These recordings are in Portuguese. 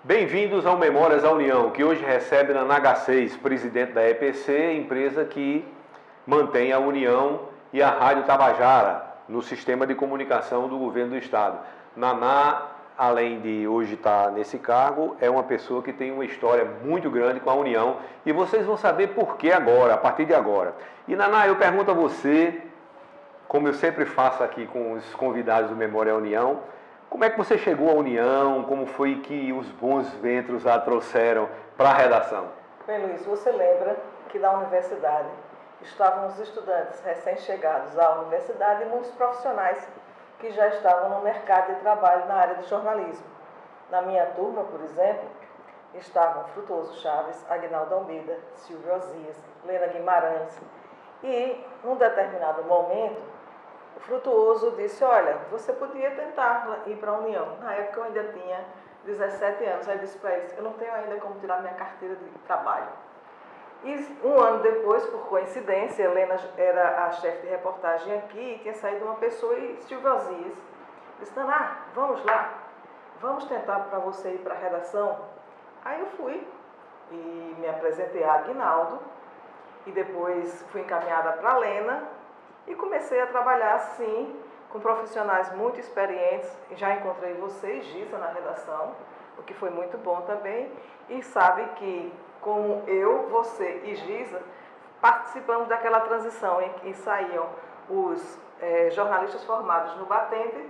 Bem-vindos ao Memórias da União, que hoje recebe Naná Garcês, presidente da EPC, empresa que mantém a União e a Rádio Tabajara no sistema de comunicação do governo do estado. Naná, além de hoje estar nesse cargo, é uma pessoa que tem uma história muito grande com a União e vocês vão saber por que agora, a partir de agora. E Naná, eu pergunto a você, como eu sempre faço aqui com os convidados do Memória da União, como é que você chegou à União? Como foi que os bons ventos a trouxeram para a redação? Bem, Luiz, você lembra que na universidade estavam os estudantes recém-chegados à universidade e muitos profissionais que já estavam no mercado de trabalho na área de jornalismo. Na minha turma, por exemplo, estavam Frutuoso Chaves, Aguinaldo Almeida, Silvio Osias, Lena Guimarães. E, num determinado momento, o Frutuoso disse, olha, você podia tentar ir para a União. Na época eu ainda tinha 17 anos. Aí eu disse para eles, eu não tenho ainda como tirar minha carteira de trabalho. E um ano depois, por coincidência, Helena era a chefe de reportagem aqui e tinha saído uma pessoa e Silvio Osias disse, Naná, vamos lá, vamos tentar para você ir para a redação. Aí eu fui e me apresentei a Aguinaldo e depois fui encaminhada para a Lena. E comecei a trabalhar assim, com profissionais muito experientes. Já encontrei você e Giza na redação, o que foi muito bom também. E sabe que, como eu, você e Giza, participamos daquela transição em que saíam os jornalistas formados no Batente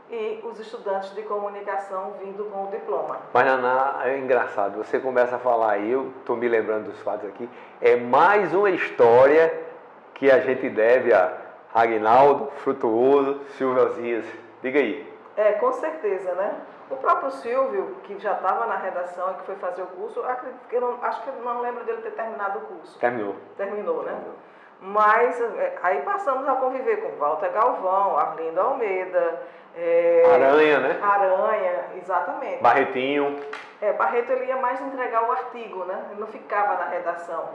e os estudantes de comunicação vindo com o diploma. Mas, Naná, é engraçado, você começa a falar, eu estou me lembrando dos fatos aqui, é mais uma história que a gente deve a Aguinaldo, Frutuoso, Silvio Osias. Diga aí. Com certeza, né? O próprio Silvio, que já estava na redação e que foi fazer o curso, acho que eu não lembro dele ter terminado o curso. Terminou, né? Mas aí passamos a conviver com Walter Galvão, Arlindo Almeida, Aranha, né? Aranha, exatamente. Barretinho. Barreto ele ia mais entregar o artigo, né? Ele não ficava na redação.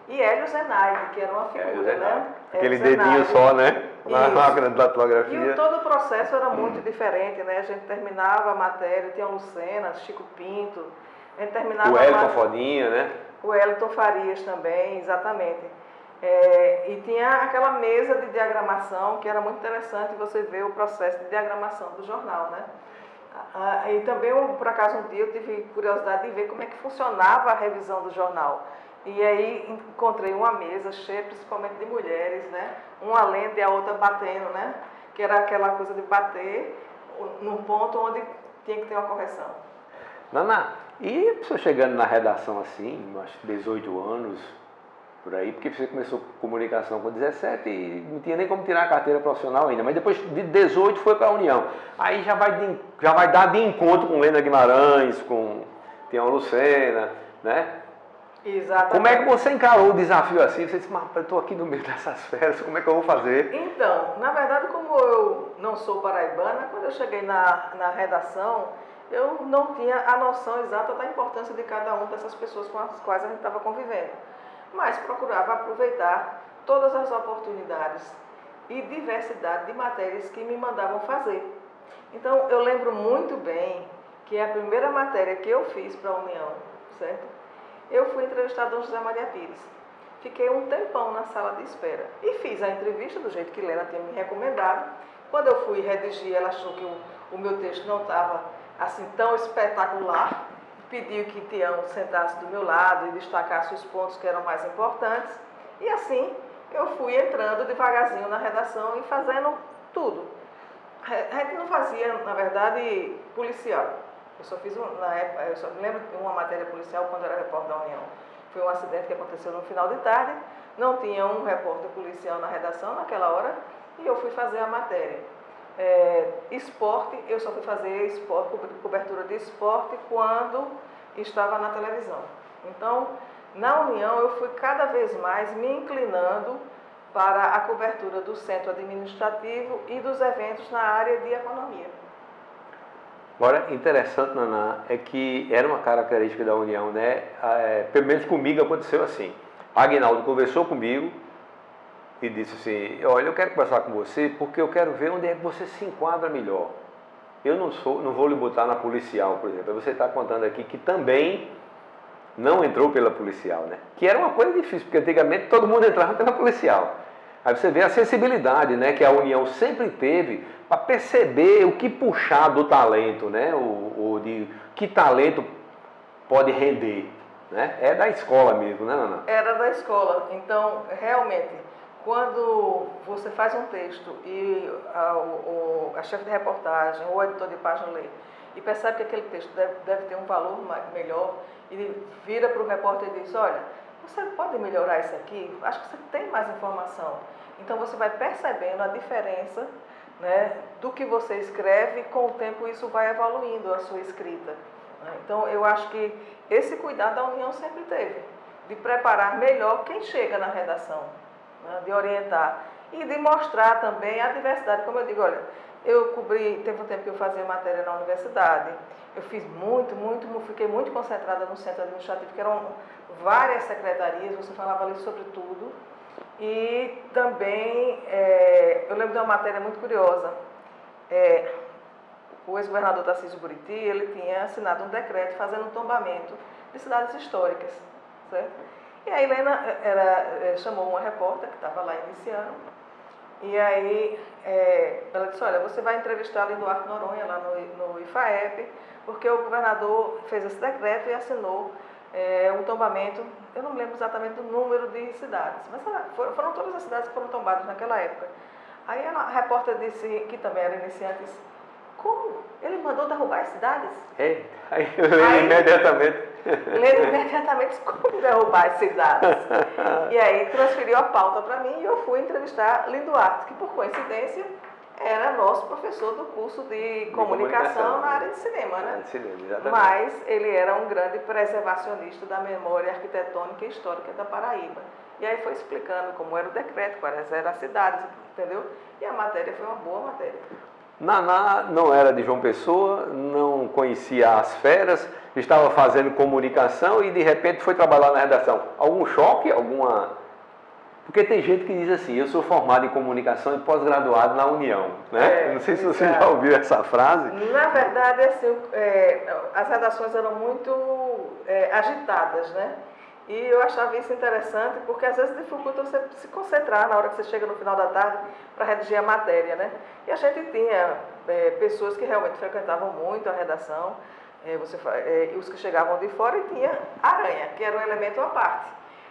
E Hélio Zenaide, que era uma figura, né? Aquele dedinho só, né? Na máquina de datilografia. E todo o processo era muito diferente, né? A gente terminava a matéria, tinha Lucena, Chico Pinto, a gente terminava o Elton Fodinha, né? O Elton Farias também, exatamente. E tinha aquela mesa de diagramação, que era muito interessante você ver o processo de diagramação do jornal, né? E também, por acaso, um dia eu tive curiosidade de ver como é que funcionava a revisão do jornal. E aí encontrei uma mesa cheia principalmente de mulheres, né? Uma lendo e a outra batendo, né? Que era aquela coisa de bater num ponto onde tinha que ter uma correção. Naná, e a pessoa chegando na redação assim, acho que 18 anos, por aí, porque você começou comunicação com 17 e não tinha nem como tirar a carteira profissional ainda, mas depois de 18 foi para a União. Aí já vai dar de encontro com Lena Guimarães, com Tião Lucena, né? Exatamente. Como é que você encarou o desafio assim? Você disse, mas eu estou aqui no meio dessas férias, como é que eu vou fazer? Então, na verdade, como eu não sou paraibana, quando eu cheguei na redação, eu não tinha a noção exata da importância de cada uma dessas pessoas com as quais a gente estava convivendo. Mas procurava aproveitar todas as oportunidades e diversidade de matérias que me mandavam fazer. Então, eu lembro muito bem que a primeira matéria que eu fiz para a União, certo? Eu fui entrevistar Dom José Maria Pires. Fiquei um tempão na sala de espera e fiz a entrevista do jeito que Lena tinha me recomendado. Quando eu fui redigir, ela achou que o meu texto não estava assim tão espetacular. Pediu que Tião sentasse do meu lado e destacasse os pontos que eram mais importantes. E assim eu fui entrando devagarzinho na redação e fazendo tudo. A gente não fazia, na verdade, policial. Eu só fiz, na época, eu só me lembro de uma matéria policial quando eu era repórter da União. Foi um acidente que aconteceu no final de tarde, não tinha um repórter policial na redação naquela hora, e eu fui fazer a matéria. Esporte, eu só fui fazer esporte, cobertura de esporte quando estava na televisão. Então, na União, eu fui cada vez mais me inclinando para a cobertura do centro administrativo e dos eventos na área de economia. Agora, interessante, Naná, é que era uma característica da União, né? Pelo menos comigo aconteceu assim. Aguinaldo conversou comigo e disse assim, olha, eu quero conversar com você porque eu quero ver onde é que você se enquadra melhor. Eu não vou lhe botar na policial, por exemplo. Você está contando aqui que também não entrou pela policial, né? Que era uma coisa difícil, porque antigamente todo mundo entrava pela policial. Aí você vê a sensibilidade, né, que a União sempre teve para perceber o que puxar do talento, né, de que talento pode render, né? É da escola mesmo, né, Naná? Era da escola. Então, realmente, quando você faz um texto e a chefe de reportagem ou o editor de página lê e percebe que aquele texto deve ter um valor melhor, e vira para o repórter e diz, olha, você pode melhorar isso aqui? Acho que você tem mais informação. Então você vai percebendo a diferença, né, do que você escreve, e com o tempo isso vai evoluindo a sua escrita. Então eu acho que esse cuidado a União sempre teve, de preparar melhor quem chega na redação, né, de orientar e de mostrar também a diversidade. Como eu digo, olha, eu teve um tempo que eu fazia matéria na universidade, eu fiz fiquei muito concentrada no centro administrativo, que eram várias secretarias, você falava ali sobre tudo. E também, eu lembro de uma matéria muito curiosa, o ex-governador Tarcísio Buriti, ele tinha assinado um decreto fazendo um tombamento de cidades históricas, certo? E a Helena chamou uma repórter que estava lá iniciando, e aí ela disse, olha, você vai entrevistar ali Duarte Noronha, lá no IFAEP, porque o governador fez esse decreto e assinou um tombamento, eu não me lembro exatamente do número de cidades, mas foram todas as cidades que foram tombadas naquela época. Aí a repórter disse, que também era iniciante, disse, como? Ele mandou derrubar as cidades? Aí eu leio imediatamente. Leio imediatamente como derrubar as cidades. E aí transferiu a pauta para mim e eu fui entrevistar Lindo Duarte, que por coincidência era nosso professor do curso de comunicação na área de cinema, né? De cinema, exatamente. Mas ele era um grande preservacionista da memória arquitetônica e histórica da Paraíba. E aí foi explicando como era o decreto, quais eram as cidades, entendeu? E a matéria foi uma boa matéria. Naná não era de João Pessoa, não conhecia as feras, estava fazendo comunicação e de repente foi trabalhar na redação. Algum choque, Porque tem gente que diz assim, eu sou formado em comunicação e pós-graduado na União, né? Não sei se você já ouviu essa frase. Na verdade, assim, as redações eram muito agitadas, né? E eu achava isso interessante porque às vezes dificulta você se concentrar na hora que você chega no final da tarde para redigir a matéria, né? E a gente tinha pessoas que realmente frequentavam muito a redação, os que chegavam de fora, e tinha Aranha, que era um elemento à parte.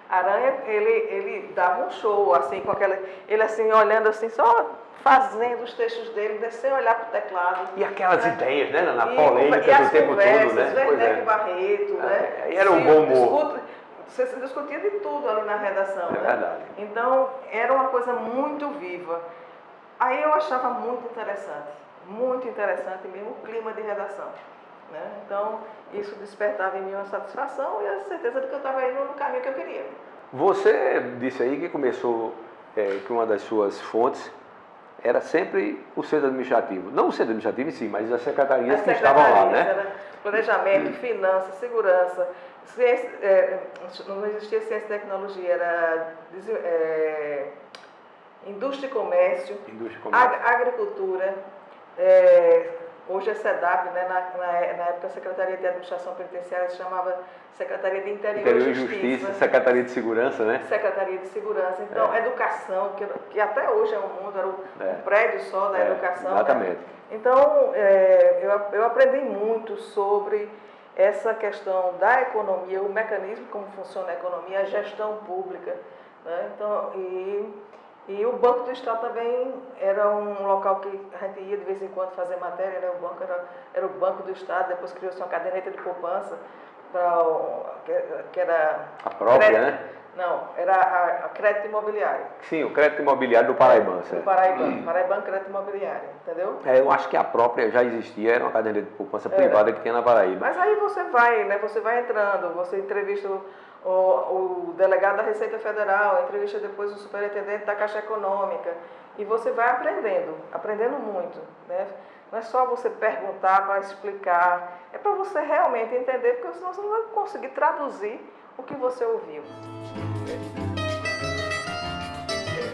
Aranha, ele dava um show, assim, ele assim, olhando assim, só fazendo os textos dele, sem olhar para o teclado. E aquelas ideias, né, na polêmica do tempo todo, né? Werneck Barreto, né? E era um bom humor. Você se discutia de tudo ali na redação, né? Verdade. Então, era uma coisa muito viva. Aí eu achava muito interessante mesmo o clima de redação, né? Então, isso despertava em mim uma satisfação e a certeza de que eu estava indo no caminho que eu queria. Você disse aí que começou, que uma das suas fontes era sempre o centro administrativo. Não o centro administrativo em si, mas as secretarias que estavam lá, né? Era planejamento, finanças, segurança, não existia ciência e tecnologia, era indústria e comércio, agricultura, hoje é SEDAP, né? Na época a Secretaria de Administração Penitenciária se chamava Secretaria de Interior e Justiça, Secretaria de Segurança, né? Secretaria de Segurança. Então, educação, que até hoje é um mundo, era um prédio só da educação. Exatamente. Né? Então, eu aprendi muito sobre essa questão da economia, o mecanismo como funciona a economia, a gestão pública, né? Então, e o Banco do Estado também era um local que a gente ia de vez em quando fazer matéria, né? O banco era o Banco do Estado, depois criou-se uma caderneta de poupança, que era a própria, né? Não, era a crédito imobiliário. Sim, o crédito imobiliário do Paraibano, Do certo? Paraibano Crédito Imobiliário, entendeu? Eu acho que a própria já existia, era uma cadeia de poupança privada que tinha na Paraíba. Mas aí você vai, né? Você vai entrando, você entrevista o delegado da Receita Federal, entrevista depois o superintendente da Caixa Econômica, e você vai aprendendo muito, né? Não é só você perguntar para explicar, é para você realmente entender, porque senão você não vai conseguir traduzir o que você ouviu.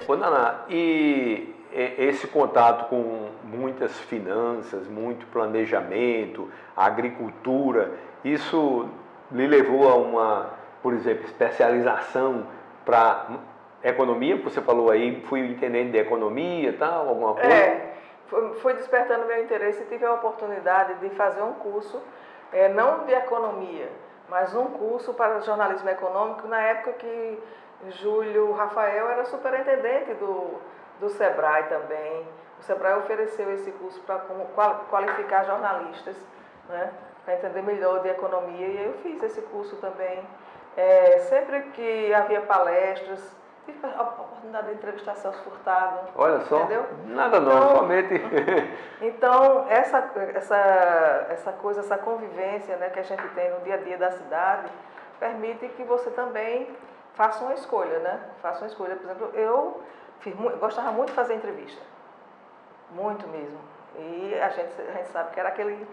Ô, Naná, e esse contato com muitas finanças, muito planejamento, agricultura, isso lhe levou a uma, por exemplo, especialização para economia? Você falou aí, fui entendendo de economia e tal, alguma coisa? Foi despertando meu interesse e tive a oportunidade de fazer um curso, não de economia, mas um curso para jornalismo econômico, na época que Júlio Rafael era superintendente do Sebrae também. O Sebrae ofereceu esse curso para qualificar jornalistas, né, para entender melhor de economia, e eu fiz esse curso também. Sempre que havia palestras, tive a oportunidade de entrevistar Celso Furtado. Olha só, entendeu? nada não, então, somente... Então, essa coisa, essa convivência, né, que a gente tem no dia a dia da cidade, permite que você também faça uma escolha, né? Faça uma escolha. Por exemplo, eu gostava muito de fazer entrevista. Muito mesmo. E a gente sabe que era aquele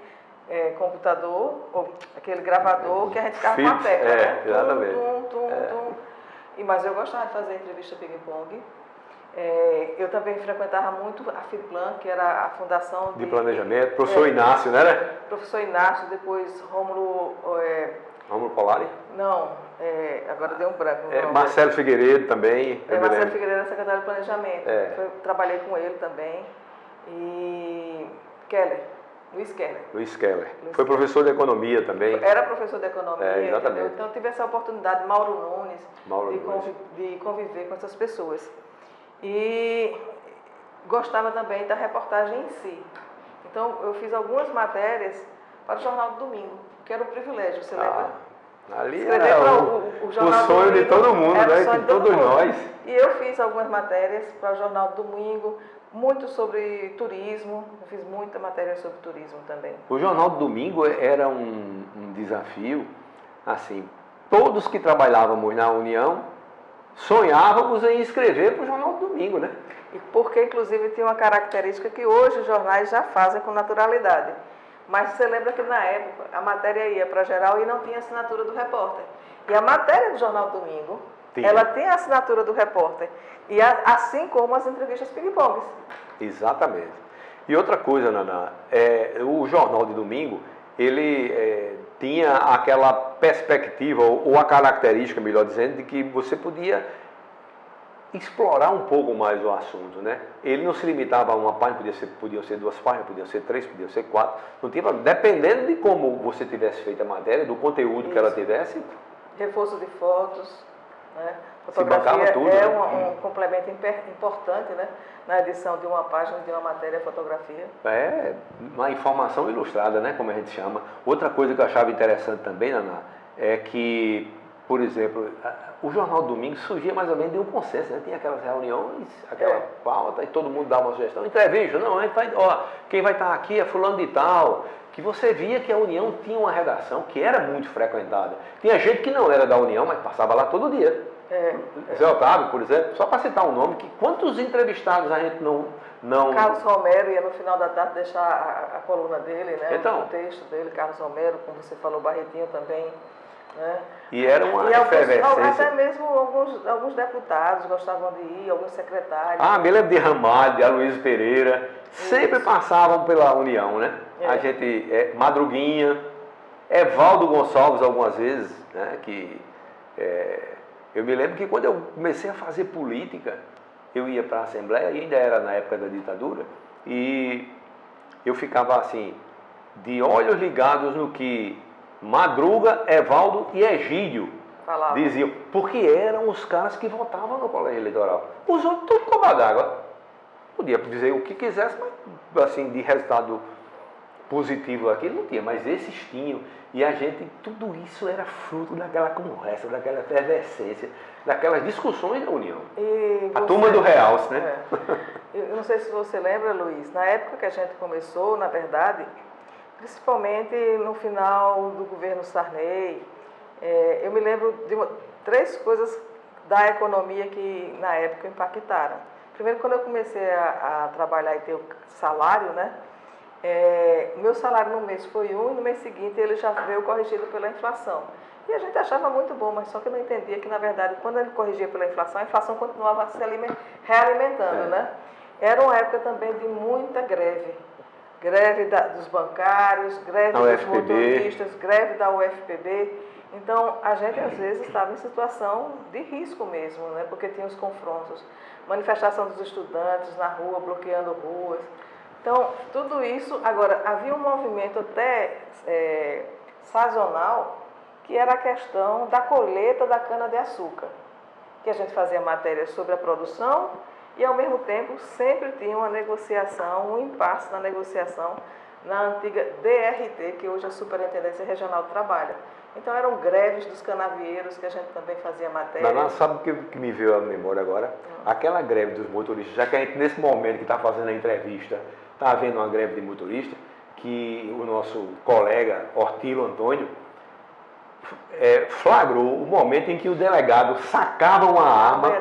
computador, ou aquele gravador que a gente ficava com a tecla, né? Exatamente. Mas eu gostava de fazer entrevista ping-pong. Eu também frequentava muito a FIPLAN, que era a fundação de planejamento. Professor Inácio, né? Professor Inácio, depois Rômulo... Rômulo Polari? Não, agora deu um branco. Marcelo Figueiredo também. Marcelo Figueiredo era secretário de planejamento. Trabalhei com ele também. E Luiz Keller. Foi professor de economia também. Era professor de economia. Exatamente. Então eu tive essa oportunidade, Mauro Nunes, Nunes. de conviver com essas pessoas. E gostava também da reportagem em si. Então eu fiz algumas matérias para o Jornal do Domingo, que era um privilégio, você lembra? Ali era o sonho de todo mundo, né? De todos nós. E eu fiz algumas matérias para o Jornal do Domingo, muito sobre turismo, eu fiz muita matéria sobre turismo também. O Jornal do Domingo era um desafio, assim, todos que trabalhávamos na União sonhávamos em escrever para o Jornal do Domingo, né? E porque, inclusive, tinha uma característica que hoje os jornais já fazem com naturalidade. Mas você lembra que na época a matéria ia para geral e não tinha assinatura do repórter. E a matéria do Jornal do Domingo, ela tem a assinatura do repórter. E assim como as entrevistas ping-pongs. Exatamente. E outra coisa, Naná, o Jornal de Domingo, ele tinha aquela perspectiva, ou a característica, melhor dizendo, de que você podia explorar um pouco mais o assunto, né? Ele não se limitava a uma página, podiam ser 2 páginas, podiam ser 3, podiam ser 4, não tinha problema. Dependendo de como você tivesse feito a matéria, do conteúdo que ela tivesse. Reforço de fotos, né? Fotografia tudo, um complemento importante, né? Na edição de uma página, de uma matéria, fotografia. Uma informação ilustrada, né? Como a gente chama. Outra coisa que eu achava interessante também, Naná, é que, por exemplo, o Jornal do Domingo surgia mais ou menos de um consenso, né? Tinha aquelas reuniões, aquela pauta, e todo mundo dava uma sugestão. Entrevista, não, a gente vai, quem vai estar aqui é fulano de tal. Que você via que a União tinha uma redação que era muito frequentada. Tinha gente que não era da União, mas passava lá todo dia. Zé Otávio, por exemplo, só para citar um nome, que quantos entrevistados a gente não... Carlos Romero ia no final da tarde deixar a coluna dele, né? Então, o texto dele, Carlos Romero, como você falou, Barretinho também. Né? E era uma efervescência. Até mesmo alguns deputados gostavam de ir, alguns secretários. Me lembro de Ramalho, de Aloysio Pereira, sempre passavam pela União, né? A gente, Madruguinha, Evaldo Gonçalves algumas vezes, né? Eu me lembro que quando eu comecei a fazer política, eu ia para a Assembleia, e ainda era na época da ditadura, e eu ficava assim, de olhos ligados no que Madruga, Evaldo e Egídio diziam, porque eram os caras que votavam no colégio eleitoral. Os outros tudo cobra d'água. Podia dizer o que quisesse, mas assim, de resultado positivo aqui, não tinha, mas esses tinham. E a gente, tudo isso era fruto daquela conversa, daquela efervescência, daquelas discussões da União. A turma do Realce, né? Eu não sei se você lembra, Luiz, na época que a gente começou, na verdade, principalmente no final do governo Sarney, eu me lembro de três coisas da economia que na época impactaram. Primeiro, quando eu comecei a trabalhar e ter o salário, né? O meu salário no mês foi um e no mês seguinte ele já veio corrigido pela inflação. E a gente achava muito bom, mas só que eu não entendia que, na verdade, quando ele corrigia pela inflação, a inflação continuava se realimentando, né? Era uma época também de muita greve. Greve dos bancários, greve dos motoristas, greve da UFPB. Então, a gente, às vezes, estava em situação de risco mesmo, né? Porque tinha os confrontos. Manifestação dos estudantes na rua, bloqueando ruas. Então, tudo isso... Agora, havia um movimento até sazonal, que era a questão da colheita da cana-de-açúcar, que a gente fazia matéria sobre a produção e, ao mesmo tempo, sempre tinha uma negociação, um impasse na negociação na antiga DRT, que hoje é a Superintendência Regional do Trabalho. Então, eram greves dos canavieiros que a gente também fazia matéria. Mas sabe o que me veio à memória agora? Aquela greve dos motoristas, já que a gente, nesse momento que está fazendo a entrevista, está havendo uma greve de motorista, que o nosso colega Ortilo Antônio flagrou o momento em que o delegado sacava uma arma.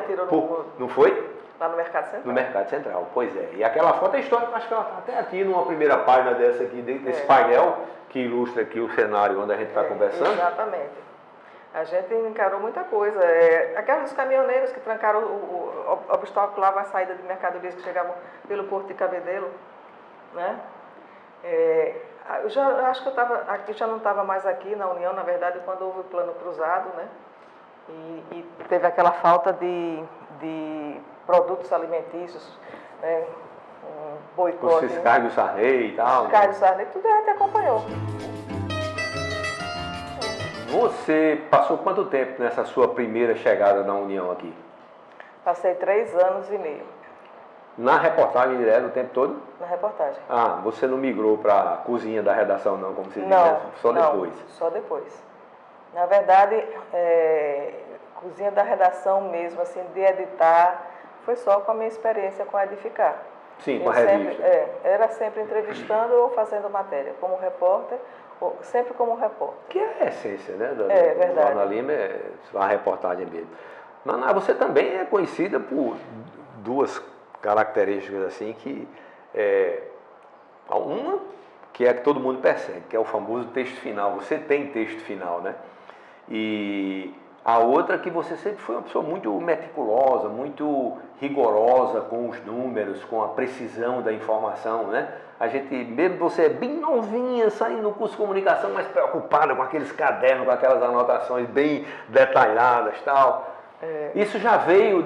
Não foi? Lá no Mercado Central. No Mercado Central, pois é. E aquela foto é histórica, acho que ela está até aqui numa primeira página dessa aqui, desse painel, que ilustra aqui o cenário onde a gente está conversando. Exatamente. A gente encarou muita coisa. Aqueles dos caminhoneiros que trancaram obstaculavam a saída de mercadorias que chegavam pelo Porto de Cabedelo, né? Eu acho que eu já não estava mais aqui na União, na verdade, quando houve o plano cruzado, né? E teve aquela falta de produtos alimentícios, né? Um boicote. Os fiscais do Sarney e tal. Os fiscais do Sarney, tudo a gente acompanhou. Você passou quanto tempo nessa sua primeira chegada na União aqui? Passei 3 anos e meio. Na reportagem direto o tempo todo? Na reportagem. Ah, você não migrou para a cozinha da redação não, como você disse, né? Só depois? Não, só depois. Na verdade, cozinha da redação mesmo, assim, de editar, foi só com a minha experiência com a Edificar. Sim, com a revista. Era sempre entrevistando ou fazendo matéria, como repórter, sempre como repórter. Que é a essência, né? Do verdade. jornalismo, a reportagem mesmo. Naná, você também é conhecida por duas características assim que uma que é que todo mundo percebe, que é o famoso texto final. Você tem texto final, né? E a outra que você sempre foi uma pessoa muito meticulosa, muito rigorosa com os números, com a precisão da informação, né? A gente, mesmo você é bem novinha, saindo do curso de comunicação, mas preocupada com aqueles cadernos, com aquelas anotações bem detalhadas, tal. Isso já veio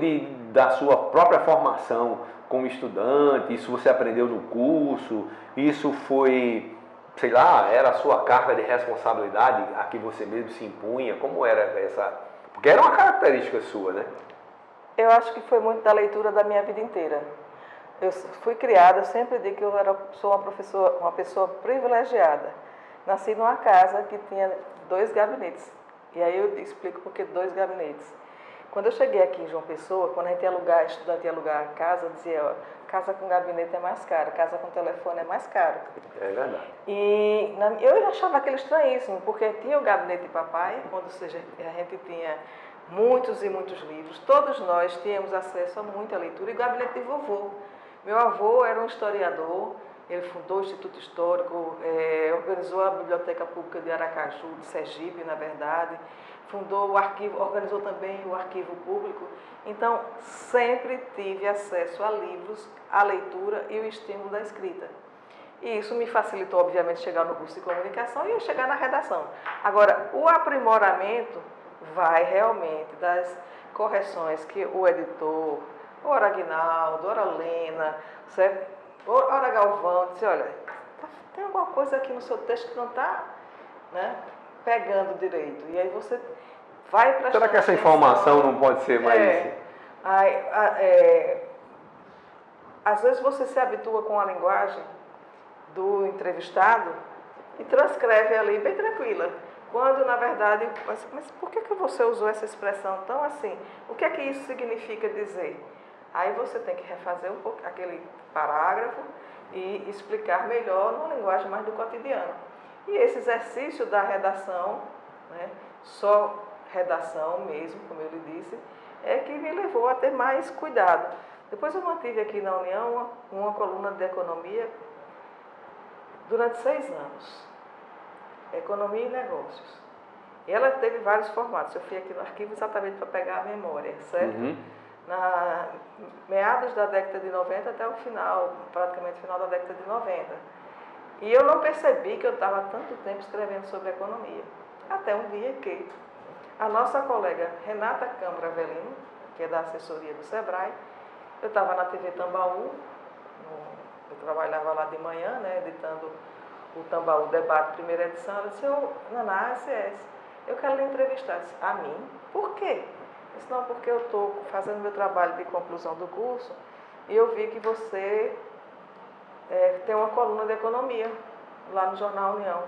da sua própria formação como estudante, isso você aprendeu no curso, isso foi, sei lá, era a sua carga de responsabilidade a que você mesmo se impunha, como era essa... Porque era uma característica sua, né? Eu acho que foi muito da leitura da minha vida inteira. Eu fui criada, eu sempre digo que eu sou uma pessoa privilegiada. Nasci numa casa que tinha 2 gabinetes, e aí eu explico por que 2 gabinetes. Quando eu cheguei aqui em João Pessoa, quando a gente estudante ia alugar casa, dizia, ó, casa com gabinete é mais caro, casa com telefone é mais caro. É verdade. E eu achava aquilo estranhíssimo, porque tinha o gabinete de papai, onde a gente tinha muitos e muitos livros, todos nós tínhamos acesso a muita leitura, e o gabinete de vovô. Meu avô era um historiador, ele fundou o Instituto Histórico, organizou a Biblioteca Pública de Aracaju, de Sergipe, na verdade, fundou o arquivo, organizou também o arquivo público. Então, sempre tive acesso a livros, à leitura e o estímulo da escrita. E isso me facilitou, obviamente, chegar no curso de comunicação e eu chegar na redação. Agora, o aprimoramento vai realmente das correções que o editor, ora Aguinaldo, ora Lena, certo? Ora Galvão, disse, olha, tem alguma coisa aqui no seu texto que não está, né, pegando direito. E aí você vai para... Será que essa informação não pode ser mais... Às vezes você se habitua com a linguagem do entrevistado e transcreve ali bem tranquila. Quando, na verdade, mas por que você usou essa expressão tão assim? O que é que isso significa dizer? Aí você tem que refazer um pouco aquele parágrafo e explicar melhor numa linguagem mais do cotidiano. E esse exercício da redação, né, só redação mesmo, como eu lhe disse, é que me levou a ter mais cuidado. Depois eu mantive aqui na União uma coluna de economia durante 6 anos. Economia e negócios. E ela teve vários formatos. Eu fui aqui no arquivo exatamente para pegar a memória, certo? Na meados da década de 90 até o final, praticamente final da década de 90. E eu não percebi que eu estava tanto tempo escrevendo sobre economia. Até um dia que a nossa colega Renata Câmara Avelino, que é da assessoria do SEBRAE, eu estava na TV Tambaú, eu trabalhava lá de manhã, né, editando o Tambaú Debate, primeira edição. Ela disse: Naná, eu quero lhe entrevistar. Eu disse: a mim? Por quê? Eu disse: não, porque eu estou fazendo meu trabalho de conclusão do curso e eu vi que você tem uma coluna de economia lá no Jornal União.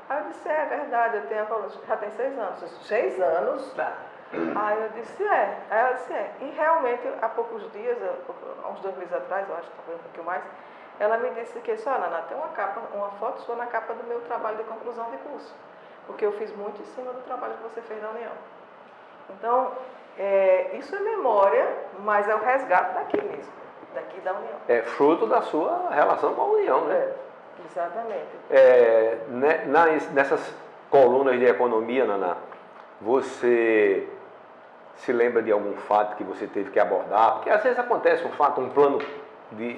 Aí eu disse: é verdade, eu tenho a coluna, já tem 6 anos. Eu disse: 6 anos? Aí eu disse: é. Aí ela disse: é. E realmente, há poucos dias, há uns 2 meses atrás, eu acho que talvez um pouquinho mais, ela me disse que, Naná, tem uma foto sua na capa do meu trabalho de conclusão de curso, porque eu fiz muito em cima do trabalho que você fez na União. Então, isso é memória, mas é o resgate daqui mesmo, daqui da União. É fruto da sua relação com a União, né? Exatamente. Nessas colunas de economia, Naná, você se lembra de algum fato que você teve que abordar? Porque às vezes acontece um fato, um plano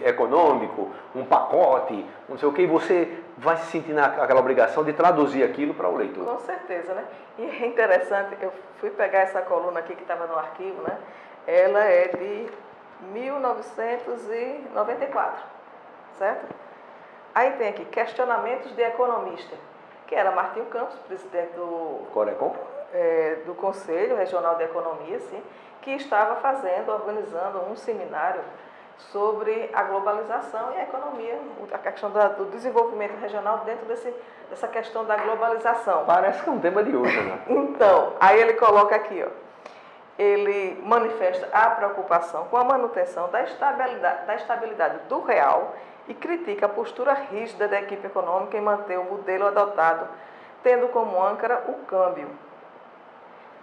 econômico, um pacote, não sei o que, e você vai se sentir naquela obrigação de traduzir aquilo para o leitor. Com certeza, né? E é interessante, eu fui pegar essa coluna aqui que estava no arquivo, né? Ela é de 1994, certo? Aí tem aqui, questionamentos de economista, que era Martinho Campos, presidente do Corecon? Do Conselho Regional de Economia, sim, que estava organizando um seminário sobre a globalização e a economia, a questão do desenvolvimento regional dentro dessa questão da globalização. Parece que é um tema de hoje, né? Então, aí ele coloca aqui, ele manifesta a preocupação com a manutenção da estabilidade do real e critica a postura rígida da equipe econômica em manter o modelo adotado, tendo como âncora o câmbio.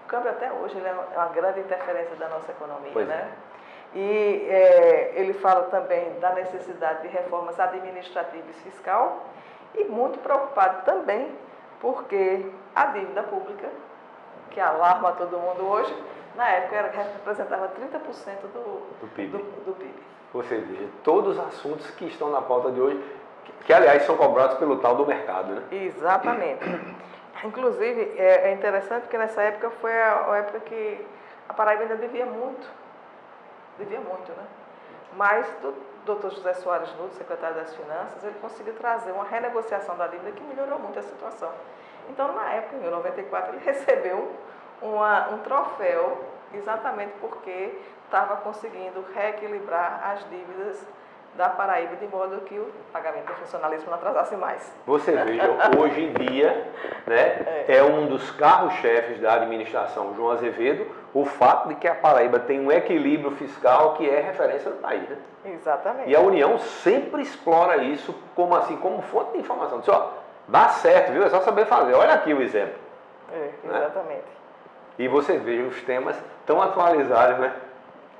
O câmbio até hoje ele é uma grande interferência da nossa economia, pois né? E ele fala também da necessidade de reformas administrativas e fiscal e muito preocupado também porque a dívida pública, que alarma todo mundo hoje, na época representava 30% do PIB. Você veja, todos os assuntos que estão na pauta de hoje, que aliás são cobrados pelo tal do mercado, né? Exatamente. Inclusive, é interessante porque nessa época foi a época que a Paraíba ainda devia muito, né? Mas o Dr. José Soares Nunes, secretário das Finanças, ele conseguiu trazer uma renegociação da dívida que melhorou muito a situação. Então, na época, em 1994, ele recebeu um troféu exatamente porque estava conseguindo reequilibrar as dívidas da Paraíba de modo que o pagamento do funcionalismo não atrasasse mais. Você veja, hoje em dia, né, é um dos carros-chefes da administração João Azevedo o fato de que a Paraíba tem um equilíbrio fiscal que é referência do país, né? Exatamente. E a União sempre explora isso como fonte de informação. Diz, dá certo, viu? É só saber fazer. Olha aqui o exemplo. Exatamente. Né? E você veja os temas tão atualizados, né?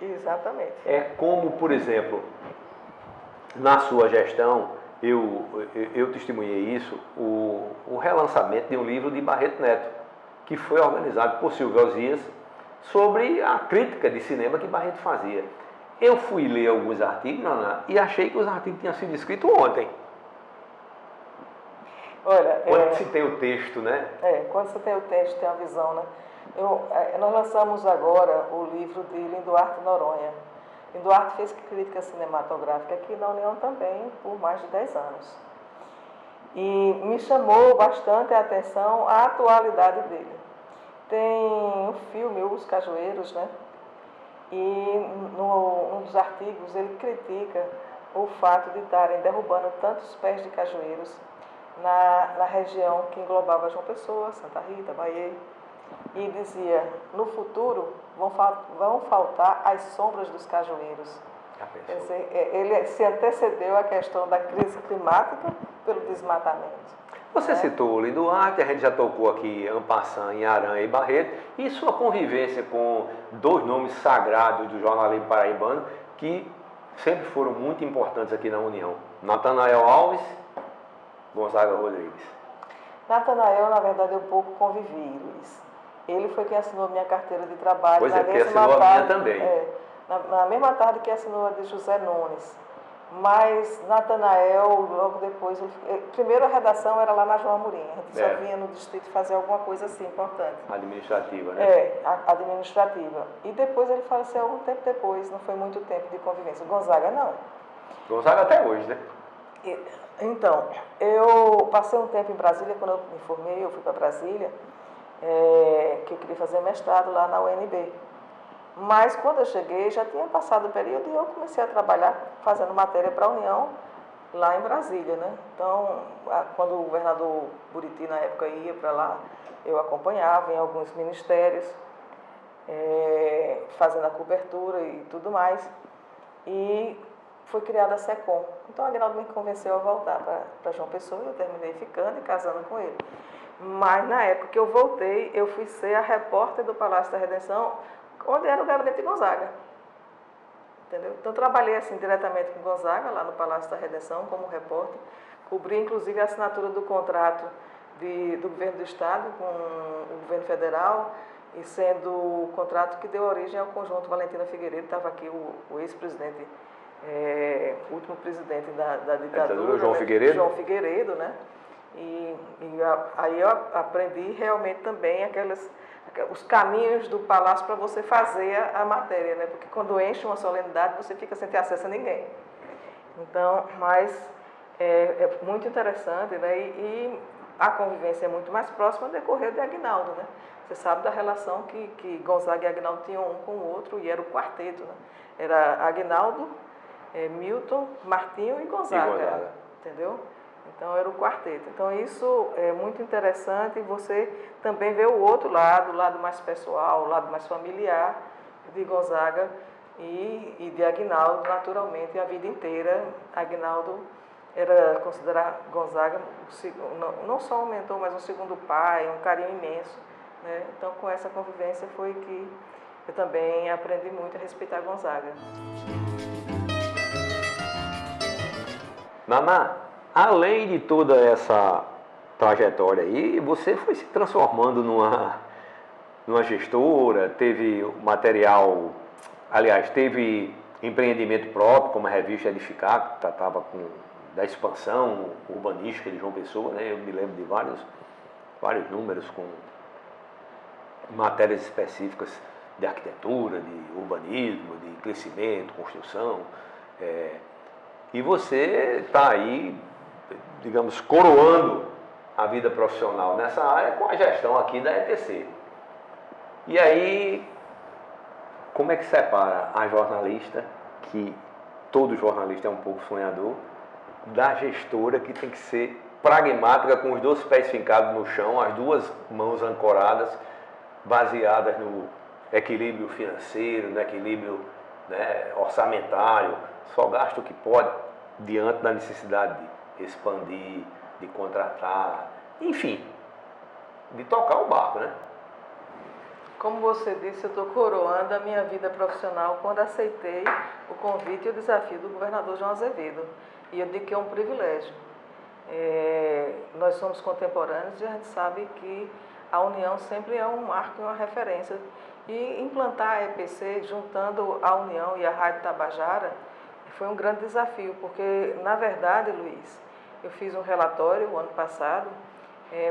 Exatamente. É como, por exemplo, na sua gestão, eu testemunhei isso, o relançamento de um livro de Barreto Neto, que foi organizado por Silvio Osias, sobre a crítica de cinema que Barreto fazia. Eu fui ler alguns artigos, e achei que os artigos tinham sido escritos ontem. Olha, quando se tem o texto, né? Quando você tem o texto, tem a visão, né? Nós lançamos agora o livro de Linduarte Noronha. Linduarte fez crítica cinematográfica aqui na União também por mais de 10 anos. E me chamou bastante a atenção a atualidade dele. Tem um filme, Os Cajueiros, né? E num dos artigos ele critica o fato de estarem derrubando tantos pés de cajueiros na região que englobava João Pessoa, Santa Rita, Bahia, e dizia, no futuro vão faltar as sombras dos cajueiros. Quer dizer, ele se antecedeu à questão da crise climática pelo desmatamento. Você citou o Lindo Duarte, a gente já tocou aqui en passant em Aranha e Barreto, e sua convivência com dois nomes sagrados do jornalismo paraibano que sempre foram muito importantes aqui na União. Natanael Alves, Gonzaga Rodrigues. Natanael, na verdade, eu pouco convivi, Luiz. Ele foi quem assinou minha carteira de trabalho. Pois é, porque assinou a minha também. Na mesma tarde que assinou a de José Nunes. Mas Natanael, logo depois, primeiro a redação era lá na João Amorim, a gente só vinha no distrito fazer alguma coisa assim importante. Administrativa, né? Administrativa. E depois ele faleceu algum tempo depois, não foi muito tempo de convivência. Gonzaga não. Gonzaga até hoje, né? Então, eu passei um tempo em Brasília, quando eu me formei, eu fui para Brasília, que eu queria fazer mestrado lá na UNB. Mas quando eu cheguei, já tinha passado o período e eu comecei a trabalhar fazendo matéria para a União lá em Brasília, né? Então, quando o governador Buriti, na época, ia para lá, eu acompanhava em alguns ministérios, fazendo a cobertura e tudo mais. E foi criada a SECOM. Então, a Aguinaldo me convenceu a voltar para João Pessoa e eu terminei ficando e casando com ele. Mas, na época que eu voltei, eu fui ser a repórter do Palácio da Redenção, onde era o gabinete de Gonzaga. Entendeu? Então, trabalhei assim diretamente com Gonzaga, lá no Palácio da Redenção, como repórter. Cobri, inclusive, a assinatura do contrato do governo do Estado com o governo federal, e sendo o contrato que deu origem ao conjunto Valentina Figueiredo. Estava aqui o ex-presidente, último presidente da ditadura, João Figueiredo. João Figueiredo, né? Aí eu aprendi realmente também os caminhos do palácio para você fazer a matéria, né? Porque quando enche uma solenidade, você fica sem ter acesso a ninguém. Então, mas é muito interessante, né? E a convivência é muito mais próxima decorreu de Aguinaldo, né? Você sabe da relação que Gonzaga e Aguinaldo tinham um com o outro, e era o quarteto, né? Era Aguinaldo, Milton, Martinho e Gonzaga. Entendeu? Então, era o quarteto. Então, isso é muito interessante e você também vê o outro lado, o lado mais pessoal, o lado mais familiar de Gonzaga e de Aguinaldo, naturalmente, a vida inteira. Aguinaldo era considerado Gonzaga não só um mentor, mas um segundo pai, um carinho imenso, né? Então, com essa convivência foi que eu também aprendi muito a respeitar Gonzaga. Naná, além de toda essa trajetória aí, você foi se transformando numa gestora, teve material, aliás, teve empreendimento próprio, como a revista Edificar, que tratava da expansão urbanística de João Pessoa, né? Eu me lembro de vários números com matérias específicas de arquitetura, de urbanismo, de crescimento, construção. E você está aí, digamos, coroando a vida profissional nessa área com a gestão aqui da EPC. E aí, como é que separa a jornalista, que todo jornalista é um pouco sonhador, da gestora que tem que ser pragmática, com os dois pés fincados no chão, as duas mãos ancoradas, baseadas no equilíbrio financeiro, no equilíbrio, né, orçamentário, só gasta o que pode diante da necessidade de expandir, de contratar, enfim, de tocar o barco, né? Como você disse, eu estou coroando a minha vida profissional quando aceitei o convite e o desafio do governador João Azevedo. E eu digo que é um privilégio. Nós somos contemporâneos e a gente sabe que a União sempre é um marco e uma referência. E implantar a EPC, juntando a União e a Rádio Tabajara, foi um grande desafio, porque, na verdade, Luiz, eu fiz um relatório o ano passado,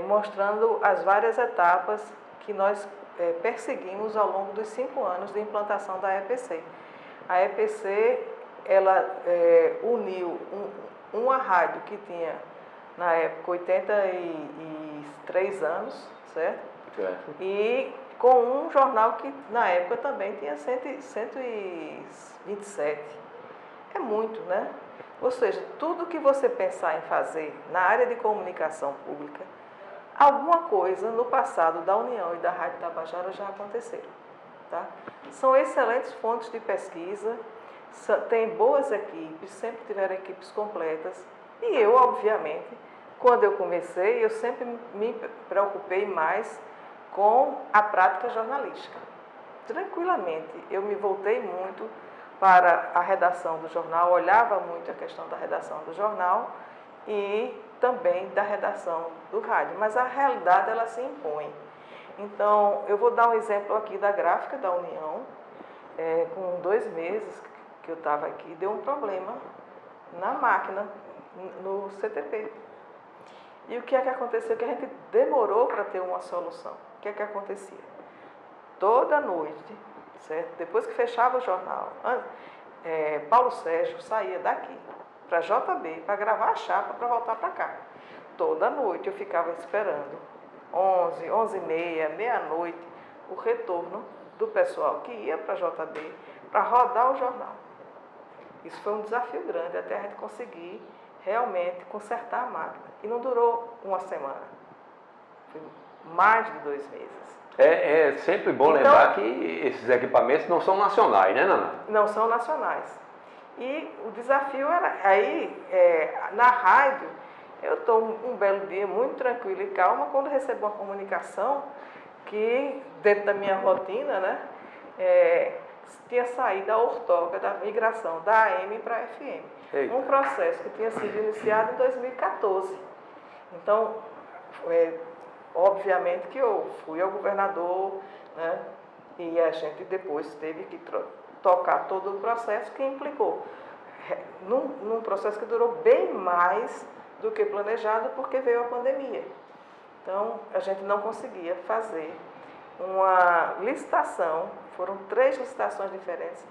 mostrando as várias etapas que nós perseguimos ao longo dos 5 anos de implantação da EPC. A EPC, ela uniu uma rádio que tinha, na época, 83 anos, certo? E com um jornal que, na época, também tinha 127. É muito, né? Ou seja, tudo que você pensar em fazer na área de comunicação pública, alguma coisa no passado da União e da Rádio Tabajara já aconteceram. Tá? São excelentes fontes de pesquisa, tem boas equipes, sempre tiveram equipes completas. E eu, obviamente, quando eu comecei, eu sempre me preocupei mais com a prática jornalística. Tranquilamente, eu me voltei muito para a redação do jornal, olhava muito a questão da redação do jornal e também da redação do rádio, mas a realidade ela se impõe. Então, eu vou dar um exemplo aqui da gráfica da União. Com 2 meses que eu estava aqui, deu um problema na máquina, no CTP. E o que é que aconteceu? Que a gente demorou para ter uma solução. O que é que acontecia? Toda noite, certo? Depois que fechava o jornal, Paulo Sérgio saía daqui para JB, para gravar a chapa, para voltar para cá. Toda noite eu ficava esperando, 11, 11h30, meia-noite, o retorno do pessoal que ia para JB para rodar o jornal. Isso foi um desafio grande até a gente conseguir realmente consertar a máquina. E não durou uma semana, foi mais de 2 meses. É sempre bom lembrar que esses equipamentos não são nacionais, né, Naná? Não são nacionais. E o desafio era, na rádio, eu estou um belo dia muito tranquilo e calma quando recebo uma comunicação que, dentro da minha rotina, né, tinha saído a ortoga da migração da AM para a FM. Eita. Um processo que tinha sido iniciado em 2014. Então, obviamente que eu fui ao governador, né, e a gente depois teve que tocar todo o processo que implicou num processo que durou bem mais do que planejado porque veio a pandemia. Então, a gente não conseguia fazer uma licitação, foram 3 licitações diferentes,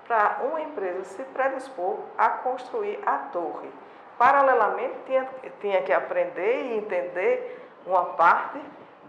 para uma empresa se predispor a construir a torre. Paralelamente, tinha que aprender e entender uma parte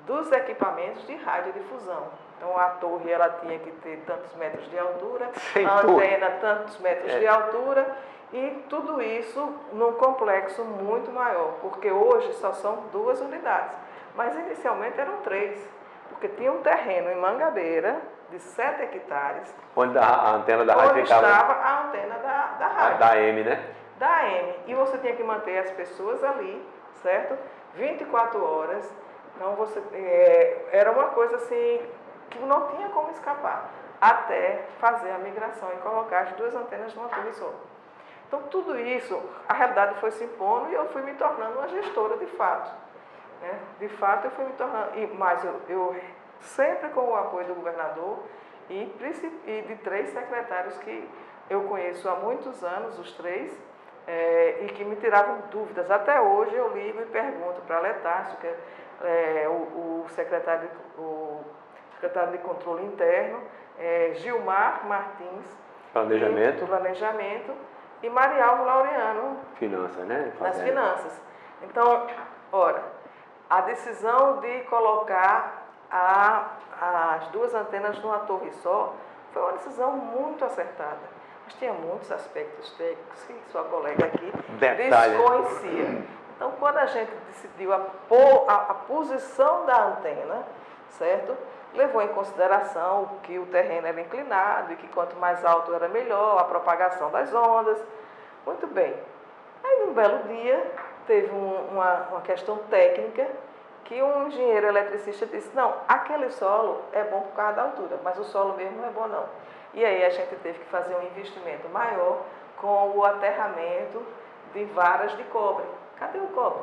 dos equipamentos de radiodifusão. Então, a torre ela tinha que ter tantos metros de altura, a antena tantos metros de altura, e tudo isso num complexo muito maior, porque hoje só são 2 unidades, mas inicialmente eram 3, porque tinha um terreno em Mangabeira, de 7 hectares, onde a antena da rádio ficava. Onde estava a antena da rádio. Da AM, né? Da AM. E você tinha que manter as pessoas ali, certo? 24 horas. Então, era uma coisa assim, que não tinha como escapar, até fazer a migração e colocar as 2 antenas numa torre só. Então, tudo isso, a realidade foi se impondo e eu fui me tornando uma gestora de fato. Né? De fato, eu fui me tornando, mas eu sempre com o apoio do governador e de 3 secretários que eu conheço há muitos anos, os 3, e que me tiravam dúvidas. Até hoje eu ligo e pergunto para Letácio, que é o secretário de Controle Interno, Gilmar Martins, Planejamento. Planejamento, e Marialvo Laureano, Finanças, né? nas finanças. Então, ora, a decisão de colocar as 2 antenas numa torre só foi uma decisão muito acertada. Mas tinha muitos aspectos técnicos que sua colega aqui desconhecia. Então, quando a gente decidiu a posição da antena, certo? Levou em consideração que o terreno era inclinado e que quanto mais alto era melhor, a propagação das ondas. Muito bem. Aí, num belo dia, teve uma questão técnica que um engenheiro eletricista disse, não, aquele solo é bom por causa da altura, mas o solo mesmo não é bom não. E aí a gente teve que fazer um investimento maior com o aterramento de varas de cobre. Cadê o cobre?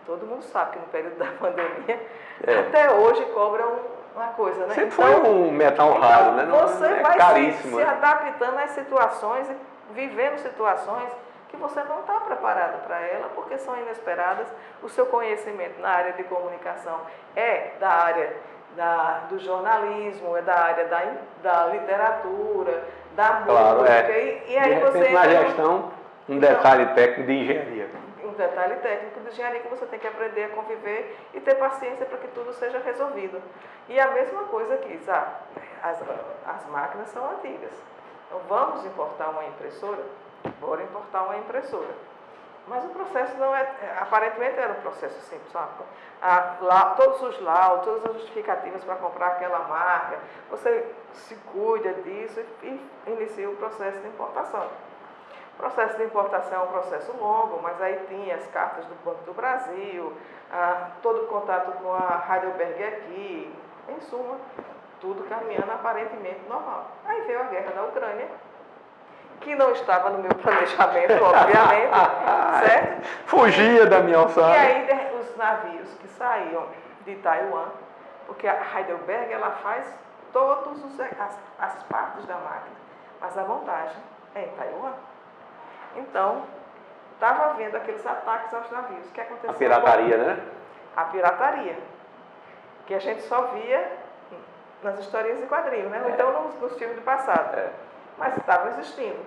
Todo mundo sabe que no período da pandemia, até hoje cobre é uma coisa, né? Sempre foi um metal raro, né? Você vai se adaptando às situações e vivendo situações que você não está preparado para ela, porque são inesperadas. O seu conhecimento na área de comunicação é da área do jornalismo, é da área da literatura, da música. E aí de repente, você na gestão, um detalhe técnico de engenharia. Um detalhe técnico de engenharia que você tem que aprender a conviver e ter paciência para que tudo seja resolvido. E a mesma coisa aqui, as máquinas são antigas. Então, vamos importar uma impressora? bora importar uma impressora. Mas o processo não aparentemente era um processo simples, sabe? Todos os laudos, todas as justificativas para comprar aquela marca, você se cuida disso e inicia o processo de importação. O processo de importação é um processo longo, mas aí tinha as cartas do Banco do Brasil, todo o contato com a Heidelberg aqui, em suma, tudo caminhando aparentemente normal. Aí veio a guerra da Ucrânia, que não estava no meu planejamento, obviamente, certo? Fugia da minha alçada. E aí os navios que saíam de Taiwan, porque a Heidelberg ela faz todas as partes da máquina, mas a montagem é em Taiwan. Então, estava havendo aqueles ataques aos navios. O que aconteceu? A pirataria, né? A pirataria, que a gente só via nas historinhas de quadrinhos, né? Então nos filmes do passado. Mas estava existindo.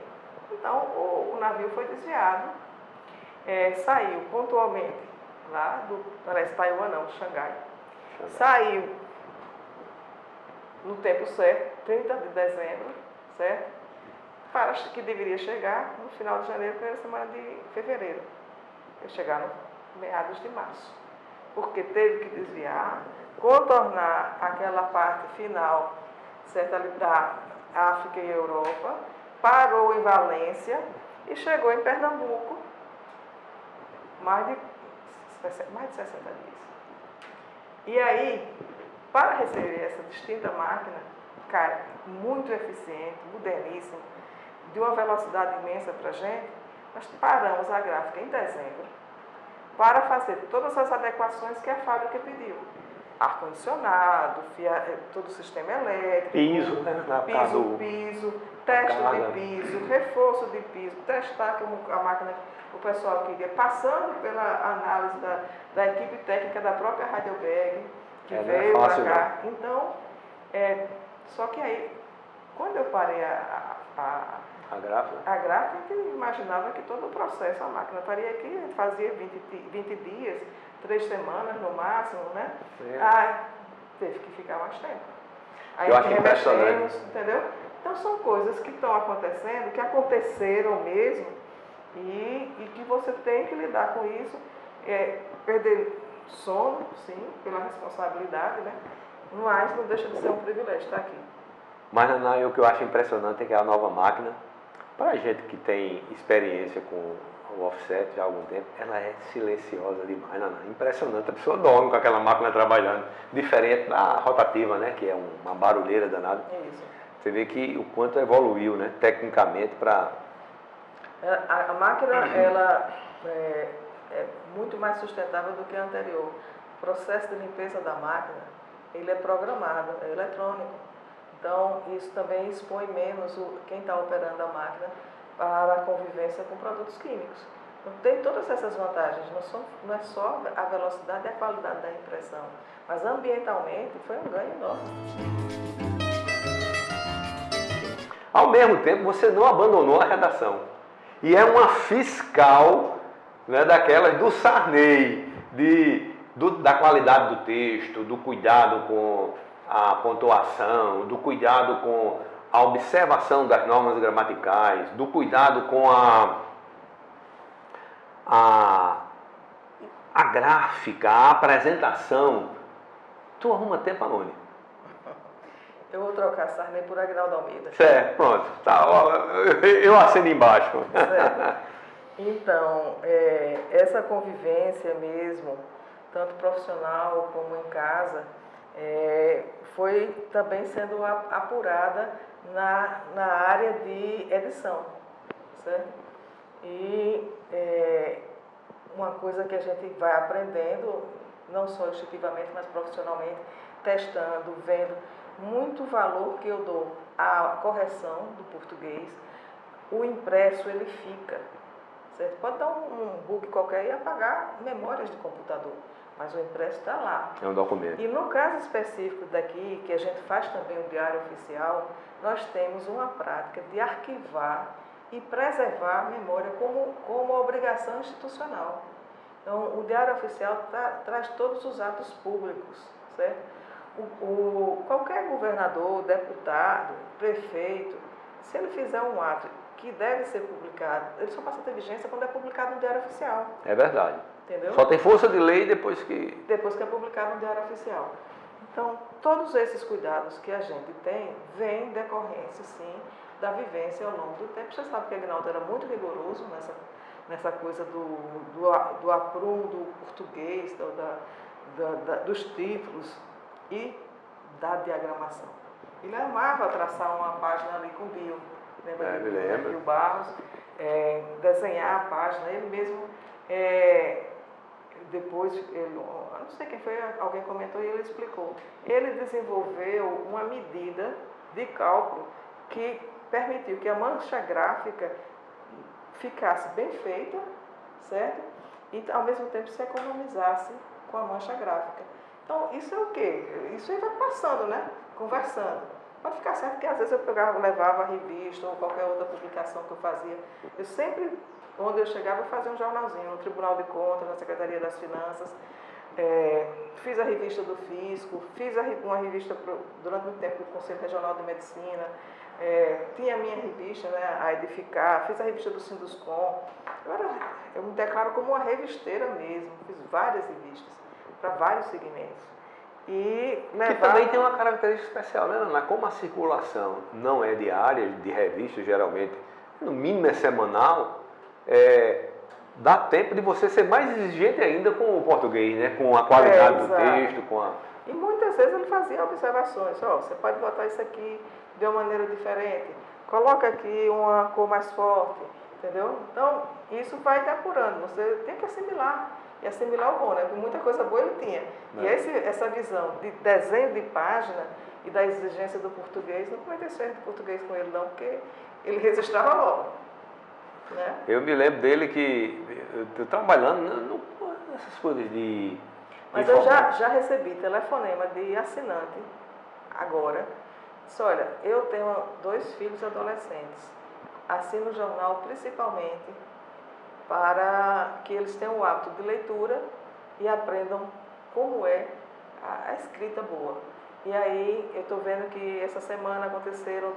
Então o navio foi desviado, saiu pontualmente lá parece Taiwan não, Xangai. Saiu no tempo certo, 30 de dezembro, certo? Para que deveria chegar no final de janeiro, primeira semana de fevereiro. Ia chegar no meados de março. Porque teve que desviar, contornar aquela parte final, certo, ali da África e Europa, parou em Valência e chegou em Pernambuco mais de 60 dias. E aí, para receber essa distinta máquina, cara, muito eficiente, moderníssima, de uma velocidade imensa para a gente, nós paramos a gráfica em dezembro para fazer todas as adequações que a fábrica pediu. Ar-condicionado, todo o sistema elétrico, piso, né? Piso, teste de piso, reforço de piso, testar como a máquina, o pessoal queria, passando pela análise da equipe técnica da própria Heidelberg, que veio para cá. Não. Então, só que aí, quando eu parei a gráfica, eu imaginava que todo o processo, a máquina estaria aqui, fazia 20 dias, 3 semanas no máximo, né? Aí teve que ficar mais tempo. Aí eu acho impressionante, entendeu? Então são coisas que estão acontecendo, que aconteceram mesmo, e que você tem que lidar com isso, perder sono, sim, pela responsabilidade, né? Mas não deixa de ser um privilégio estar aqui. Mas, Naná, o que eu acho impressionante é que a nova máquina, para a gente que tem experiência com o offset já há algum tempo, ela é silenciosa demais, Naná. Impressionante, a pessoa dorme com aquela máquina trabalhando, diferente da rotativa, né, que é uma barulheira danada. Isso. Você vê que o quanto evoluiu, né, tecnicamente para... A máquina, ela é muito mais sustentável do que a anterior. O processo de limpeza da máquina, ele é programado, é eletrônico. Então, isso também expõe menos quem está operando a máquina para a convivência com produtos químicos. Então, tem todas essas vantagens, não é só a velocidade e a qualidade da impressão, mas ambientalmente foi um ganho enorme. Ao mesmo tempo, você não abandonou a redação. E é uma fiscal, né, daquelas do Sarney, da qualidade do texto, do cuidado com a pontuação, do cuidado com a observação das normas gramaticais, do cuidado com a gráfica, a apresentação. Tu arruma tempo aonde? Eu vou trocar Sarney por Aguinaldo Almeida. Certo, pronto. Tá, eu assino embaixo. Certo. Então, essa convivência mesmo, tanto profissional como em casa, foi também sendo apurada na área de edição, certo? E uma coisa que a gente vai aprendendo, não só instintivamente, mas profissionalmente, testando, vendo, muito valor que eu dou à correção do português. O impresso, ele fica, certo? Pode dar um bug qualquer e apagar memórias de computador, mas o impresso está lá. É um documento. E no caso específico daqui, que a gente faz também o diário oficial, nós temos uma prática de arquivar e preservar a memória como obrigação institucional. Então, o diário oficial traz todos os atos públicos, certo? Qualquer governador, deputado, prefeito, se ele fizer um ato que deve ser publicado, ele só passa a ter vigência quando é publicado no Diário Oficial. É verdade. Entendeu? Só tem força de lei depois que... Depois que é publicado no Diário Oficial. Então, todos esses cuidados que a gente tem, vêm em decorrência, sim, da vivência ao longo do tempo. Você sabe que Agnaldo era muito rigoroso nessa coisa do aprumo do português, dos títulos e da diagramação. Ele amava traçar uma página ali com Bio, lembra me lembro. Bio Barros, desenhar a página, ele mesmo, depois, não sei quem foi, alguém comentou e ele explicou. Ele desenvolveu uma medida de cálculo que permitiu que a mancha gráfica ficasse bem feita, certo? E ao mesmo tempo se economizasse com a mancha gráfica. Então, isso é o quê? Isso aí vai passando, né? Conversando. Pode ficar certo que às vezes eu levava a revista ou qualquer outra publicação que eu fazia. Eu sempre, onde eu chegava, eu fazia um jornalzinho, no Tribunal de Contas, na Secretaria das Finanças. Fiz a revista do Fisco, fiz uma revista durante muito tempo do Conselho Regional de Medicina. Tinha a minha revista, né, a Edificar, fiz a revista do Sinduscom. Eu me declaro como uma revisteira mesmo, fiz várias revistas para vários segmentos. E que também tem uma característica especial, né, Ana? Como a circulação não é diária, de revista, geralmente, no mínimo é semanal, dá tempo de você ser mais exigente ainda com o português, né? Com a qualidade do texto, com a... E muitas vezes ele fazia observações, você pode botar isso aqui de uma maneira diferente, coloca aqui uma cor mais forte, entendeu? Então, isso vai te apurando, você tem que assimilar, e assimilar o bom, né? Porque muita coisa boa ele tinha. E essa visão de desenho de página e da exigência do português, não cometei certo de português com ele não, porque ele registrava logo. Né? Eu me lembro dele que eu trabalhando nessas coisas de... Mas eu já recebi telefonema de assinante agora. Disse, olha, eu tenho 2 filhos adolescentes. Assino o jornal principalmente para que eles tenham o hábito de leitura e aprendam como é a escrita boa. E aí eu estou vendo que essa semana aconteceram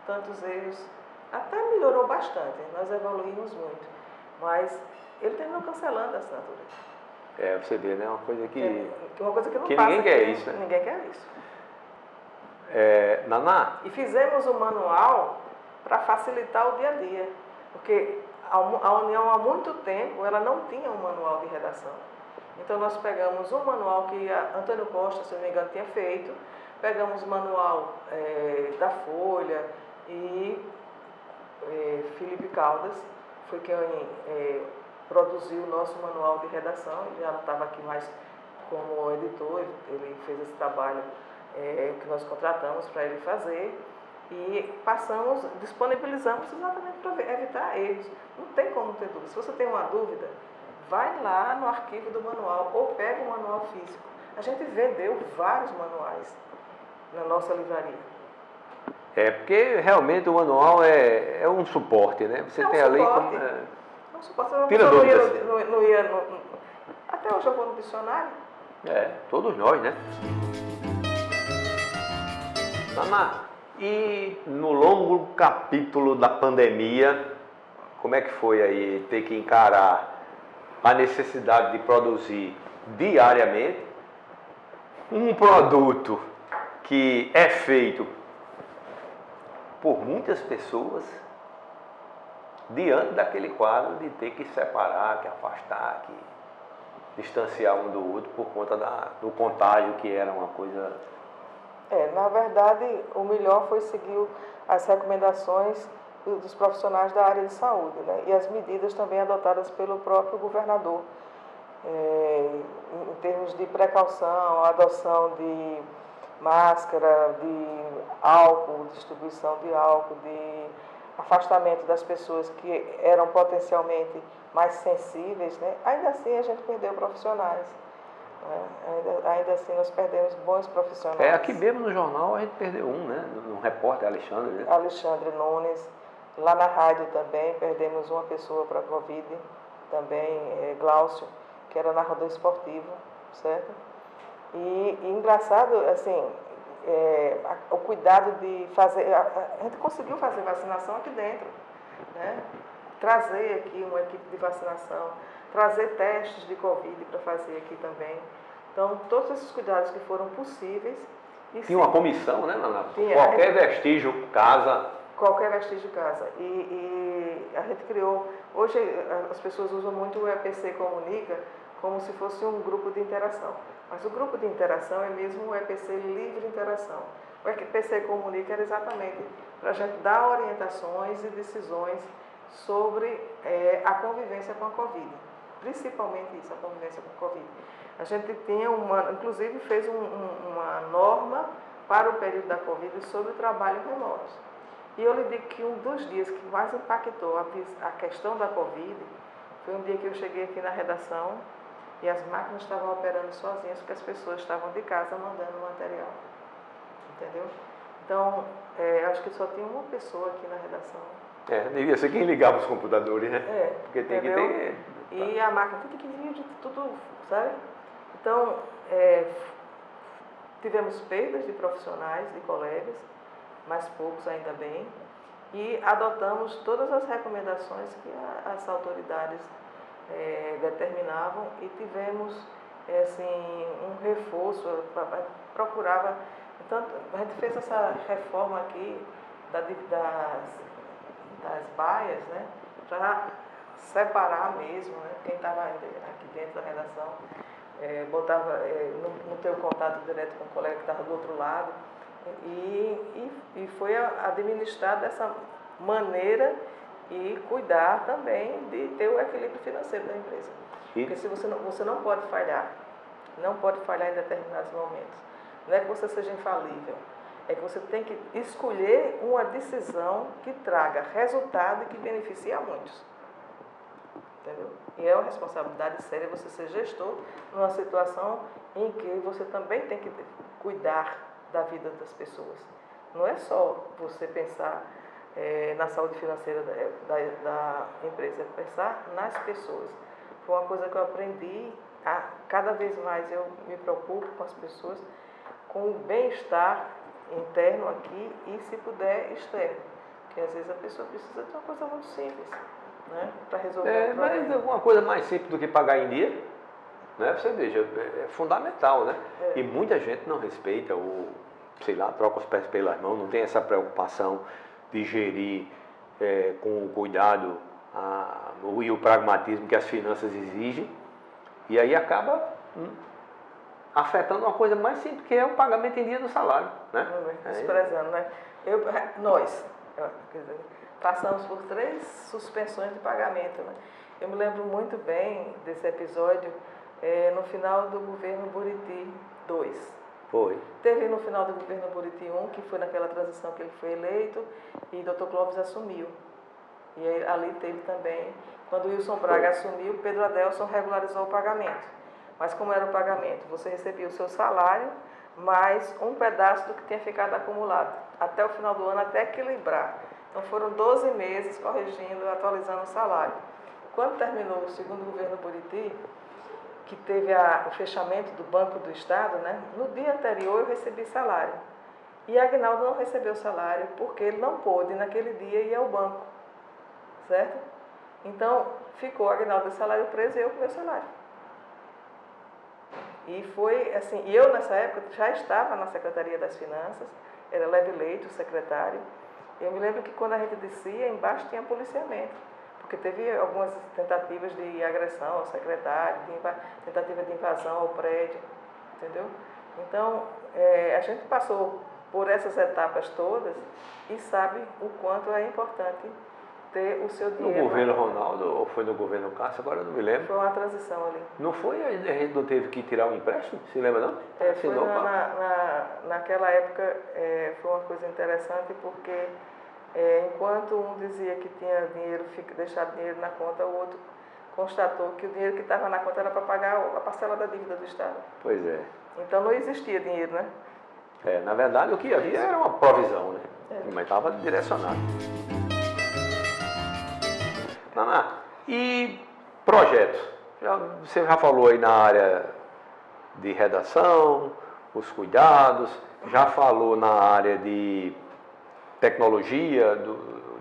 tantos erros. Até melhorou bastante, nós evoluímos muito. Mas ele terminou cancelando a assinatura. Você vê, né? Uma coisa que... Uma coisa que não que passa. Ninguém quer isso, né? Ninguém quer isso. Naná? E fizemos um manual para facilitar o dia a dia. Porque a União, há muito tempo, ela não tinha um manual de redação. Então, nós pegamos um manual que Antônio Costa, se não me engano, tinha feito. Pegamos o manual da Folha e Felipe Caldas, foi quem produziu o nosso manual de redação. Ele já não estava aqui mais como editor, ele fez esse trabalho que nós contratamos para ele fazer. E disponibilizamos exatamente para evitar erros. Não tem como ter dúvida. Se você tem uma dúvida, vai lá no arquivo do manual ou pega o manual físico. A gente vendeu vários manuais na nossa livraria. Porque realmente o manual é um suporte, né? Você tem ali como... É um suporte. Tira dúvidas. Até hoje eu vou no dicionário. Todos nós, né? Naná, e no longo capítulo da pandemia, como é que foi aí ter que encarar a necessidade de produzir diariamente um produto que é feito por muitas pessoas, diante daquele quadro de ter que separar, que afastar, que distanciar um do outro por conta do contágio, que era uma coisa... Na verdade, o melhor foi seguir as recomendações dos profissionais da área de saúde, né? E as medidas também adotadas pelo próprio governador, em termos de precaução, adoção de máscara, de álcool, distribuição de álcool, de afastamento das pessoas que eram potencialmente mais sensíveis, né? Ainda assim a gente perdeu profissionais. Ainda assim nós perdemos bons profissionais. Aqui mesmo no jornal a gente perdeu um repórter, Alexandre, né? Alexandre Nunes. Lá na rádio também perdemos uma pessoa para a Covid, também Glaucio, que era narrador esportivo, certo? E engraçado, assim, o cuidado de fazer... A gente conseguiu fazer vacinação aqui dentro. né? Trazer aqui uma equipe de vacinação, trazer testes de Covid para fazer aqui também. Então, todos esses cuidados que foram possíveis. Tinha uma comissão, né, Naná? Tinha. Qualquer vestígio casa. Qualquer vestígio casa. E a gente criou, hoje as pessoas usam muito o EPC Comunica como se fosse um grupo de interação. Mas o grupo de interação é mesmo o EPC Livre Interação. O EPC Comunica era exatamente para a gente dar orientações e decisões sobre a convivência com a Covid. Principalmente isso, a convivência com a Covid. A gente tinha inclusive fez uma norma para o período da Covid sobre o trabalho remoto. E eu lhe digo que um dos dias que mais impactou a questão da Covid foi um dia que eu cheguei aqui na redação e as máquinas estavam operando sozinhas porque as pessoas estavam de casa mandando material. Entendeu? Então, acho que só tinha uma pessoa aqui na redação. Devia ser quem ligava os computadores, né? Porque tem entendeu? que ter... E a máquina tem que vir de tudo, sabe? Então, tivemos perdas de profissionais, de colegas, mas poucos ainda bem, e adotamos todas as recomendações que as autoridades determinavam e tivemos assim, um reforço, procurava. Então, a gente fez essa reforma aqui das baias, né, para separar mesmo, né, quem estava aqui dentro da redação, botava, não ter o contato direto com o colega que estava do outro lado, e foi administrado dessa maneira e cuidar também de ter o equilíbrio financeiro da empresa. Porque se você não pode falhar em determinados momentos. Não é que você seja infalível, é que você tem que escolher uma decisão que traga resultado e que beneficie a muitos. Entendeu? E é uma responsabilidade séria você ser gestor numa situação em que você também tem que cuidar da vida das pessoas. Não é só você pensar na saúde financeira da empresa, é pensar nas pessoas. Foi uma coisa que eu aprendi, cada vez mais eu me preocupo com as pessoas, com o bem-estar interno aqui e, se puder, externo. Porque às vezes a pessoa precisa de uma coisa muito simples, né, para resolver o problema. Mas uma coisa mais simples do que pagar em dia, né? Você veja, é fundamental, né? E muita gente não respeita sei lá, troca os pés pelas mãos, não tem essa preocupação de gerir com o cuidado e o pragmatismo que as finanças exigem, e aí acaba afetando uma coisa mais simples, que é o pagamento em dia do salário, né? Desprezando, né? Nós passamos por 3 suspensões de pagamento, né? Eu me lembro muito bem desse episódio no final do governo Buriti 2. Foi. Teve no final do governo Buriti 1, que foi naquela transição que ele foi eleito, e Dr. Clóvis assumiu. E aí, ali teve também, quando o Wilson Braga assumiu, Pedro Adelson regularizou o pagamento. Mas como era o pagamento? Você recebia o seu salário, mais um pedaço do que tinha ficado acumulado, até o final do ano, até equilibrar. Então foram 12 meses corrigindo, atualizando o salário. Quando terminou o segundo governo Buriti, que teve o fechamento do Banco do Estado, né? No dia anterior eu recebi salário. E Agnaldo não recebeu salário porque ele não pôde, naquele dia, ir ao banco. Certo? Então, ficou Agnaldo de salário preso e eu com meu salário. E foi assim, e eu nessa época já estava na Secretaria das Finanças, era Leve Leite, o secretário. Eu me lembro que quando a gente descia, embaixo tinha policiamento. Porque teve algumas tentativas de agressão ao secretário, tentativa de invasão ao prédio, entendeu? Então, a gente passou por essas etapas todas e sabe o quanto é importante ter o seu dinheiro. No governo Ronaldo ou foi no governo Cássio? Agora eu não me lembro. Foi uma transição ali. Não foi? A gente não teve que tirar um empréstimo? Se lembra não? Foi naquela época foi uma coisa interessante porque enquanto um dizia que tinha dinheiro, deixado dinheiro na conta, o outro constatou que o dinheiro que estava na conta era para pagar a parcela da dívida do Estado. Pois é. Então não existia dinheiro, né? Na verdade o que havia era uma provisão, né? Mas estava direcionado. Naná, e projetos? Você já falou aí na área de redação, os cuidados, já falou na área de tecnologia,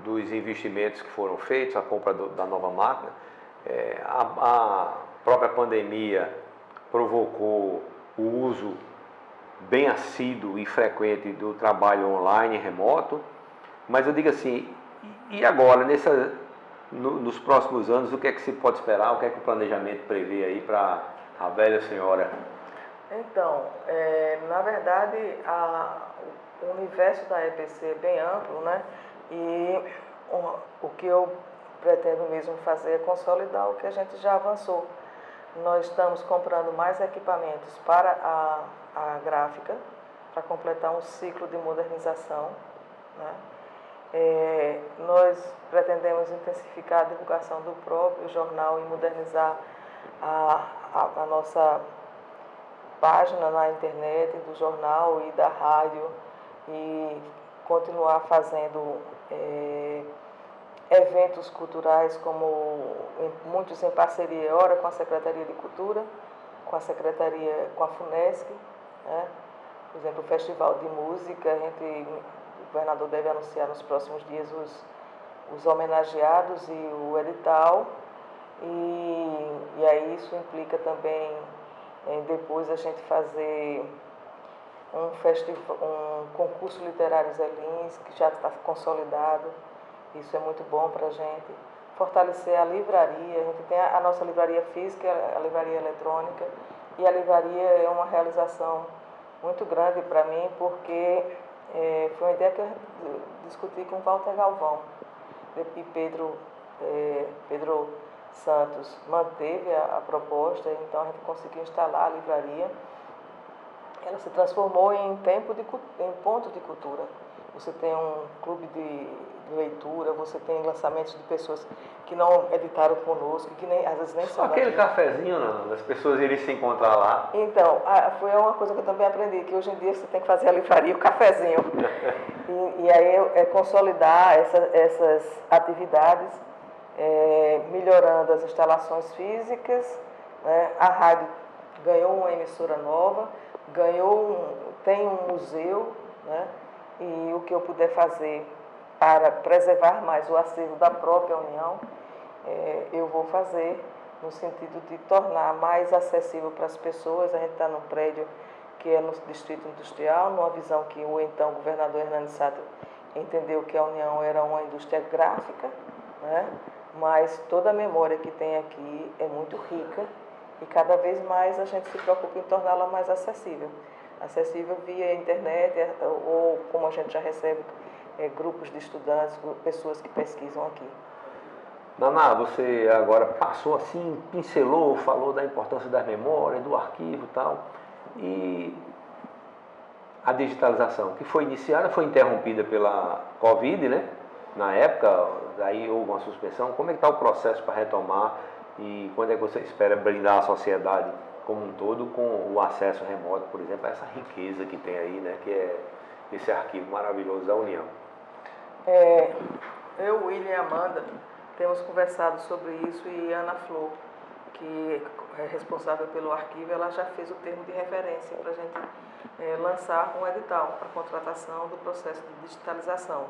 dos investimentos que foram feitos, a compra da nova máquina, a própria pandemia provocou o uso bem assíduo e frequente do trabalho online, remoto, mas eu digo assim, e agora, nos próximos anos, o que é que se pode esperar, o que é que o planejamento prevê aí para a velha senhora? Então, na verdade, o universo da EPC é bem amplo, né? E o que eu pretendo mesmo fazer é consolidar o que a gente já avançou. Nós estamos comprando mais equipamentos para a gráfica, para completar um ciclo de modernização, né? Nós pretendemos intensificar a divulgação do próprio jornal e modernizar a nossa página na internet, do jornal e da rádio, e continuar fazendo eventos culturais, como muitos em parceria, ora com a Secretaria de Cultura, com a FUNESC, né? Por exemplo, o Festival de Música, o governador deve anunciar nos próximos dias os homenageados e o edital, e aí isso implica também depois a gente fazer um concurso literário Zé Lins, que já está consolidado. Isso é muito bom para a gente. Fortalecer a livraria. A gente tem a nossa livraria física, a livraria eletrônica, e a livraria é uma realização muito grande para mim, porque foi uma ideia que eu discuti com Walter Galvão, e Pedro Santos manteve a proposta, então a gente conseguiu instalar a livraria. Ela se transformou em ponto de cultura. Você tem um clube de leitura, você tem lançamentos de pessoas que não editaram conosco, que às vezes nem são aquele cafezinho, não, as pessoas irem se encontrar lá. Então, foi uma coisa que eu também aprendi, que hoje em dia você tem que fazer a livraria, o cafezinho. e aí é consolidar essas atividades, melhorando as instalações físicas, né? A rádio ganhou uma emissora nova, tem um museu, né? E o que eu puder fazer para preservar mais o acervo da própria União, eu vou fazer, no sentido de tornar mais acessível para as pessoas. A gente está num prédio que é no Distrito Industrial, numa visão que o então governador Hernani Sato entendeu que a União era uma indústria gráfica, né? Mas toda a memória que tem aqui é muito rica, e cada vez mais a gente se preocupa em torná-la mais acessível. Acessível via internet, ou como a gente já recebe grupos de estudantes, pessoas que pesquisam aqui. Naná, você agora passou assim, pincelou, falou da importância das memórias, do arquivo e tal, e a digitalização, que foi iniciada, foi interrompida pela Covid, né? Na época, aí houve uma suspensão. Como é que está o processo para retomar, e quando é que você espera brindar a sociedade como um todo com o acesso remoto, por exemplo, a essa riqueza que tem aí, né? Que é esse arquivo maravilhoso da União? Eu, William e Amanda temos conversado sobre isso, e Ana Flor, que é responsável pelo arquivo, ela já fez o termo de referência para a gente lançar um edital para contratação do processo de digitalização.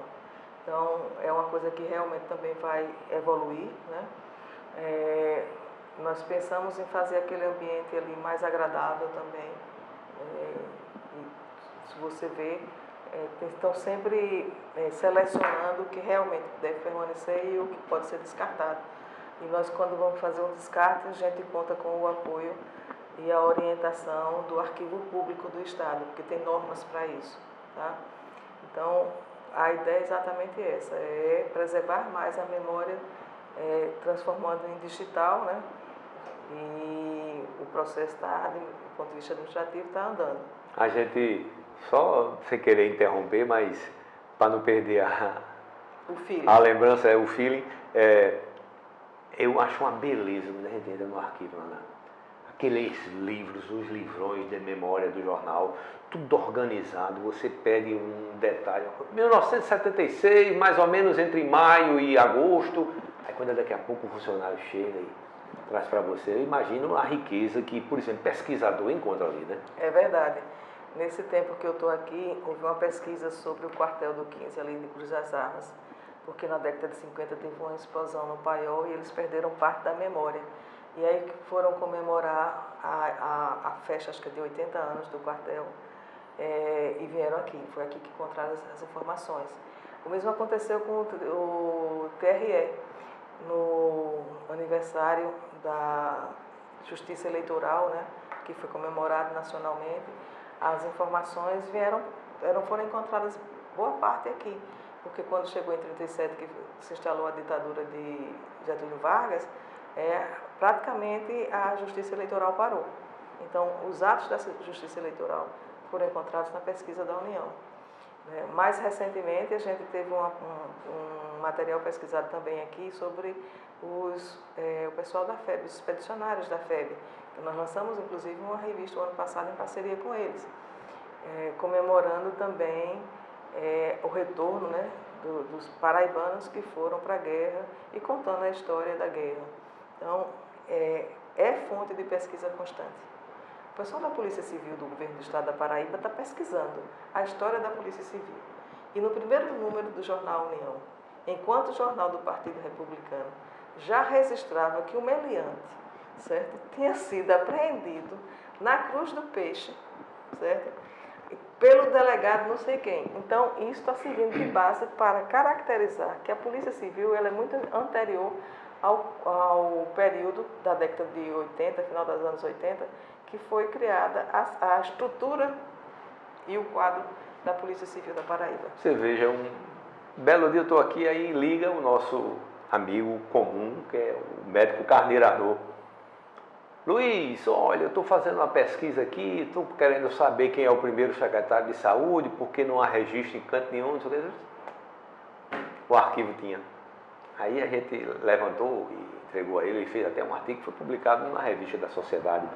Então, é uma coisa que realmente também vai evoluir, né? Nós pensamos em fazer aquele ambiente ali mais agradável também. E, se você vê, estão sempre selecionando o que realmente deve permanecer e o que pode ser descartado. E nós, quando vamos fazer um descarte, a gente conta com o apoio e a orientação do Arquivo Público do Estado, porque tem normas para isso, tá? Então, a ideia é exatamente essa, é preservar mais a memória, transformando em digital, né? E o processo do ponto de vista administrativo, está andando. A gente, só sem querer interromper, mas para não perder a lembrança, o feeling, eu acho uma beleza quando a gente entra no arquivo, Ana. Aqueles livros, os livrões de memória do jornal, tudo organizado, você pede um detalhe. 1976, mais ou menos entre maio e agosto, aí quando daqui a pouco o funcionário chega e traz para você, eu imagino a riqueza que, por exemplo, pesquisador encontra ali, né? É verdade. Nesse tempo que eu estou aqui, houve uma pesquisa sobre o quartel do 15, ali de Cruz das Armas. porque na década de 50 teve uma explosão no Paiol e eles perderam parte da memória. E aí foram comemorar a festa, acho que é de 80 anos do quartel, e vieram aqui. Foi aqui que encontraram as informações. O mesmo aconteceu com o TRE, no aniversário da Justiça Eleitoral, né, que foi comemorado nacionalmente. As informações foram encontradas boa parte aqui, porque quando chegou em 37, que se instalou a ditadura de Getúlio Vargas, praticamente a Justiça Eleitoral parou. Então, os atos dessa Justiça Eleitoral foram encontrados na pesquisa da União. Mais recentemente, a gente teve um material pesquisado também aqui sobre o pessoal da FEB, os expedicionários da FEB. Nós lançamos, inclusive, uma revista o ano passado em parceria com eles, comemorando também o retorno, né, dos paraibanos que foram para a guerra e contando a história da guerra. Então, é fonte de pesquisa constante. O pessoal da Polícia Civil do Governo do Estado da Paraíba está pesquisando a história da Polícia Civil. E no primeiro número do jornal União, enquanto jornal do Partido Republicano, já registrava que o meliante, certo, tinha sido apreendido na Cruz do Peixe, certo, pelo delegado não sei quem. Então, isso está servindo de base para caracterizar que a Polícia Civil ela é muito anterior ao período da década de 80, final dos anos 80, que foi criada a estrutura e o quadro da Polícia Civil da Paraíba. Você veja, um belo dia eu estou aqui, aí liga o nosso amigo comum, que é o médico carneirador. Luiz, olha, eu estou fazendo uma pesquisa aqui, estou querendo saber quem é o primeiro secretário de saúde, porque não há registro em canto nenhum, não sei o que. O arquivo tinha. Aí a gente levantou e entregou a ele, ele fez até um artigo que foi publicado na revista da Sociedade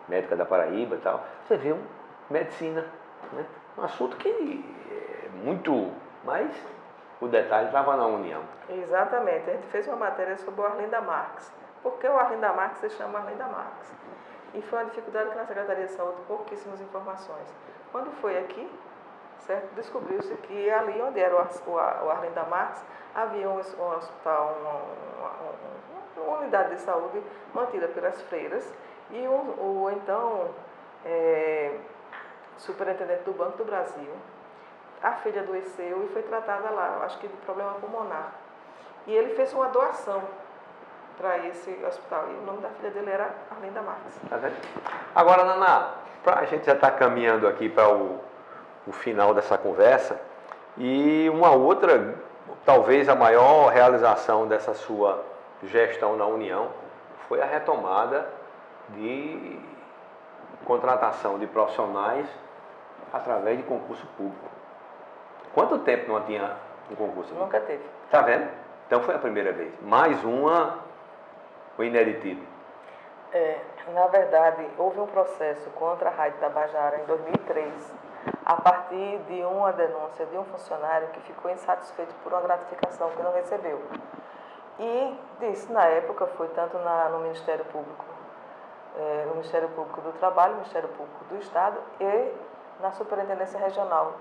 Médica da Paraíba e tal. Você vê, medicina, né? Um assunto que é muito, mas o detalhe estava na União. Exatamente, a gente fez uma matéria sobre o Arlinda Marques. Por que o Arlinda Marques se chama Arlinda Marques? E foi uma dificuldade que na Secretaria de Saúde pouquíssimas informações. Quando foi aqui, certo, descobriu-se que ali onde era o Arlinda Marques, havia um hospital, uma unidade de saúde mantida pelas freiras e o então superintendente do Banco do Brasil, a filha adoeceu e foi tratada lá, acho que de problema pulmonar. E ele fez uma doação para esse hospital. E o nome da filha dele era Arlinda Marques. Tá vendo? Agora, Naná, a gente já está caminhando aqui para o final dessa conversa. E uma outra, talvez a maior realização dessa sua gestão na União, foi a retomada de contratação de profissionais através de concurso público. Quanto tempo não tinha um concurso? Nunca teve. Tá vendo? Então foi a primeira vez. Mais uma, o ineditivo. Na verdade, houve um processo contra a Rádio Tabajara em 2003, a partir de uma denúncia de um funcionário que ficou insatisfeito por uma gratificação que não recebeu. E disse, na época, foi tanto no Ministério Público, no Ministério Público do Trabalho, no Ministério Público do Estado e na Superintendência Regional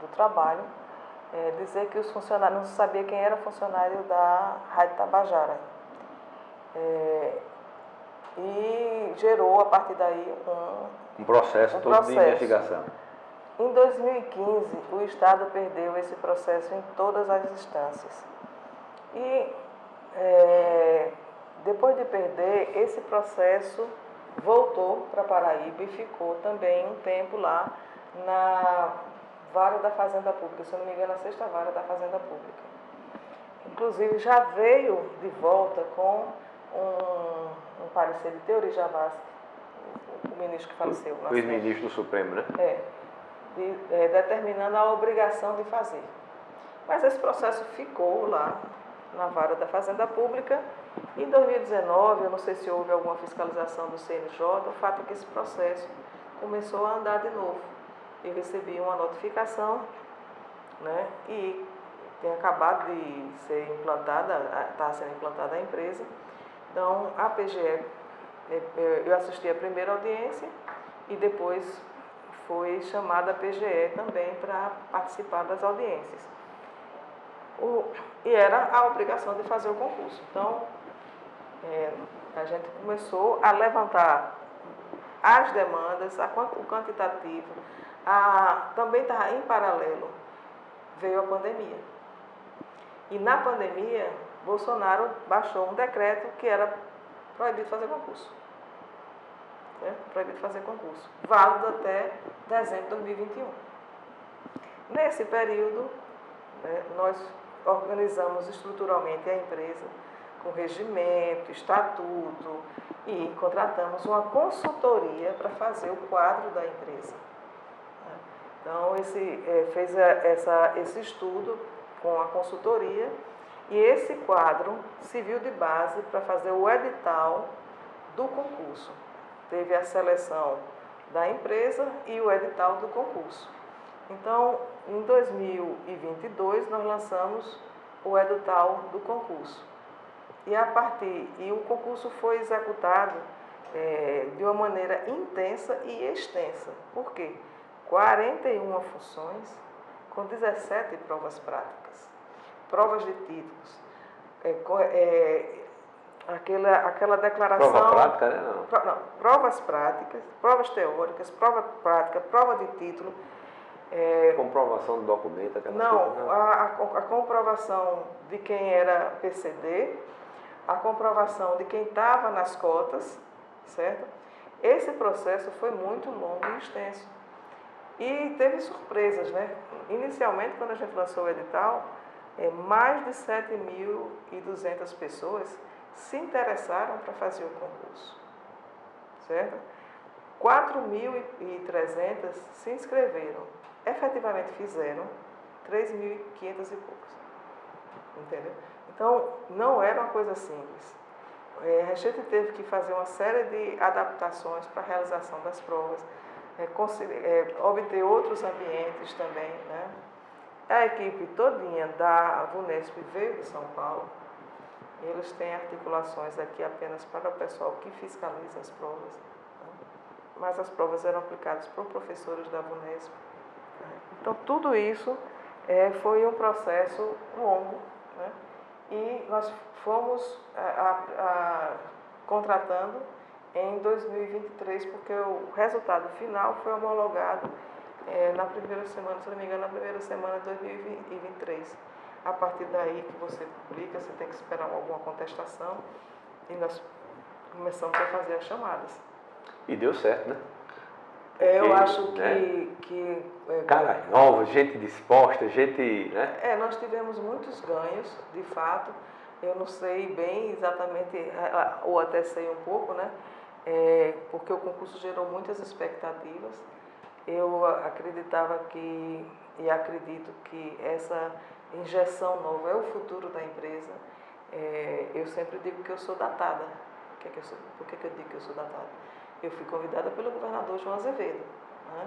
do Trabalho, dizer que os funcionários, não se sabia quem era funcionário da Rádio Tabajara. E gerou, a partir daí, um processo todo de investigação. Em 2015, o Estado perdeu esse processo em todas as instâncias. E, depois de perder, esse processo voltou para Paraíba e ficou também um tempo lá na Vara da Fazenda Pública, se eu não me engano, a 6ª Vara da Fazenda Pública. Inclusive, já veio de volta com um parecer de Teori Javassi, o ministro que faleceu. O ex-ministro do Supremo, né? Determinando a obrigação de fazer. Mas esse processo ficou lá na Vara da Fazenda Pública. Em 2019, eu não sei se houve alguma fiscalização do CNJ, o fato é que esse processo começou a andar de novo. Eu recebi uma notificação, né, e tem acabado de ser implantada, está sendo implantada a empresa. Então, a PGE, eu assisti a primeira audiência e depois foi chamada a PGE também para participar das audiências. E era a obrigação de fazer o concurso. Então, a gente começou a levantar as demandas, o quantitativo, também estava em paralelo, veio a pandemia. E na pandemia, Bolsonaro baixou um decreto que era proibido fazer concurso. Proibido fazer concurso, válido até dezembro de 2021. Nesse período, nós organizamos estruturalmente a empresa com regimento, estatuto e contratamos uma consultoria para fazer o quadro da empresa. Então, fez esse estudo com a consultoria e esse quadro serviu de base para fazer o edital do concurso. Teve a seleção da empresa e o edital do concurso. Então, em 2022, nós lançamos o edital do concurso. E o concurso foi executado de uma maneira intensa e extensa. Por quê? 41 funções com 17 provas práticas, provas de títulos, aquela declaração... Prova prática, né? Não, provas práticas, provas teóricas, prova prática, prova de título. Comprovação do documento, aquelas não, coisas. A comprovação de quem era PCD, a comprovação de quem estava nas cotas, certo? Esse processo foi muito longo e extenso. E teve surpresas, né? Inicialmente, quando a gente lançou o edital, mais de 7.200 pessoas se interessaram para fazer o concurso, certo? 4.300 se inscreveram. Efetivamente fizeram 3.500 e poucos, entendeu? Então, não era uma coisa simples. A gente teve que fazer uma série de adaptações para a realização das provas, obter outros ambientes também, né? A equipe todinha da VUNESP veio de São Paulo. Eles têm articulações aqui apenas para o pessoal que fiscaliza as provas, né? Mas as provas eram aplicadas por professores da VUNESP. Então, tudo isso foi um processo longo, né? E nós fomos contratando em 2023, porque o resultado final foi homologado na primeira semana, se não me engano, na primeira semana de 2023. A partir daí que você publica, você tem que esperar alguma contestação e nós começamos a fazer as chamadas. E deu certo, né? Eu acho cara nova, gente disposta, gente... né? Nós tivemos muitos ganhos, de fato. Eu não sei bem exatamente, ou até sei um pouco, né? Porque o concurso gerou muitas expectativas. Eu acreditava e acredito que essa injeção nova é o futuro da empresa. Eu sempre digo que eu sou datada. Por que eu digo que eu sou datada? Eu fui convidada pelo governador João Azevedo, né?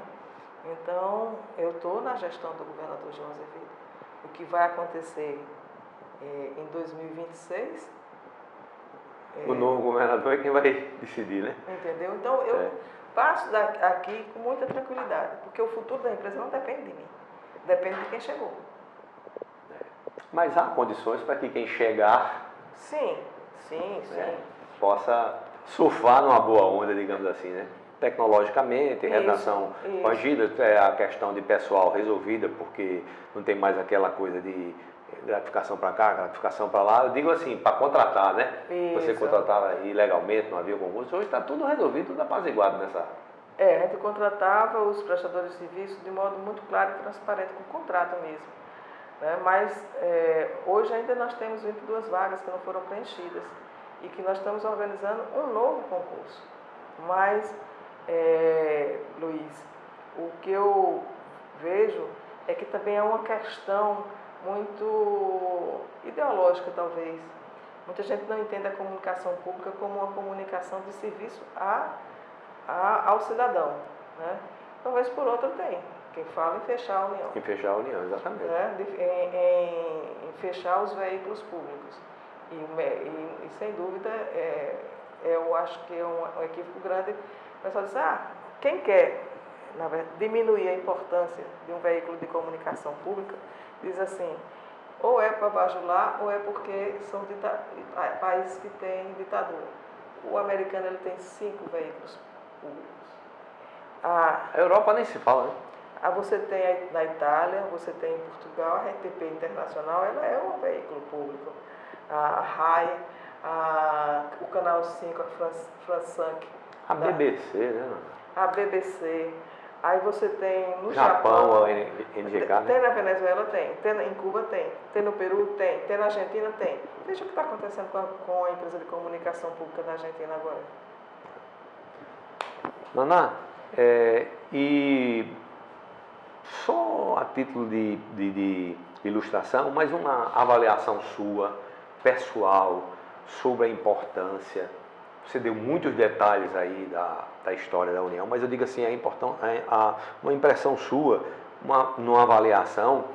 Então, eu estou na gestão do governador João Azevedo. O que vai acontecer em 2026... O novo governador é quem vai decidir, né? Entendeu? Então, eu passo aqui com muita tranquilidade, porque o futuro da empresa não depende de mim, depende de quem chegou. Mas há condições para que quem chegar... Sim. Possa surfar numa boa onda, digamos assim, né? Tecnologicamente, redação corrigida, a questão de pessoal resolvida, porque não tem mais aquela coisa de gratificação para cá, gratificação para lá. Eu digo assim, para contratar, né? Isso. Você contratava ilegalmente, não havia concurso. Hoje está tudo resolvido, tudo apaziguado nessa... A gente contratava os prestadores de serviço de modo muito claro e transparente, com contrato mesmo, né? Mas hoje ainda nós temos 22 vagas que não foram preenchidas e que nós estamos organizando um novo concurso. Mas, Luiz, o que eu vejo é que também é uma questão muito ideológica, talvez. Muita gente não entende a comunicação pública como uma comunicação de serviço ao cidadão, né? Talvez por outro tem. Quem fala em fechar a união. Em fechar a união, exatamente. Né? Em fechar os veículos públicos. E sem dúvida, eu acho que é um equívoco grande. O pessoal diz, quem quer, na verdade, diminuir a importância de um veículo de comunicação pública, diz assim, ou é para bajular, ou é porque são países que têm ditadura. O americano ele tem 5 veículos públicos. A Europa nem se fala, né? Você tem na Itália, você tem em Portugal, a RTP Internacional, ela é um veículo público. A RAI, o Canal 5, a France 5. A BBC, né? A BBC. Aí você tem no Japão, a NGK, né? Tem na Venezuela, tem em Cuba, tem no Peru, tem na Argentina, tem. Veja o que está acontecendo com a empresa de comunicação pública da Argentina agora. Naná, e só a título de ilustração, mas uma avaliação sua, pessoal, sobre a importância. Você deu muitos detalhes aí da história da União, mas eu digo assim, uma impressão sua, numa avaliação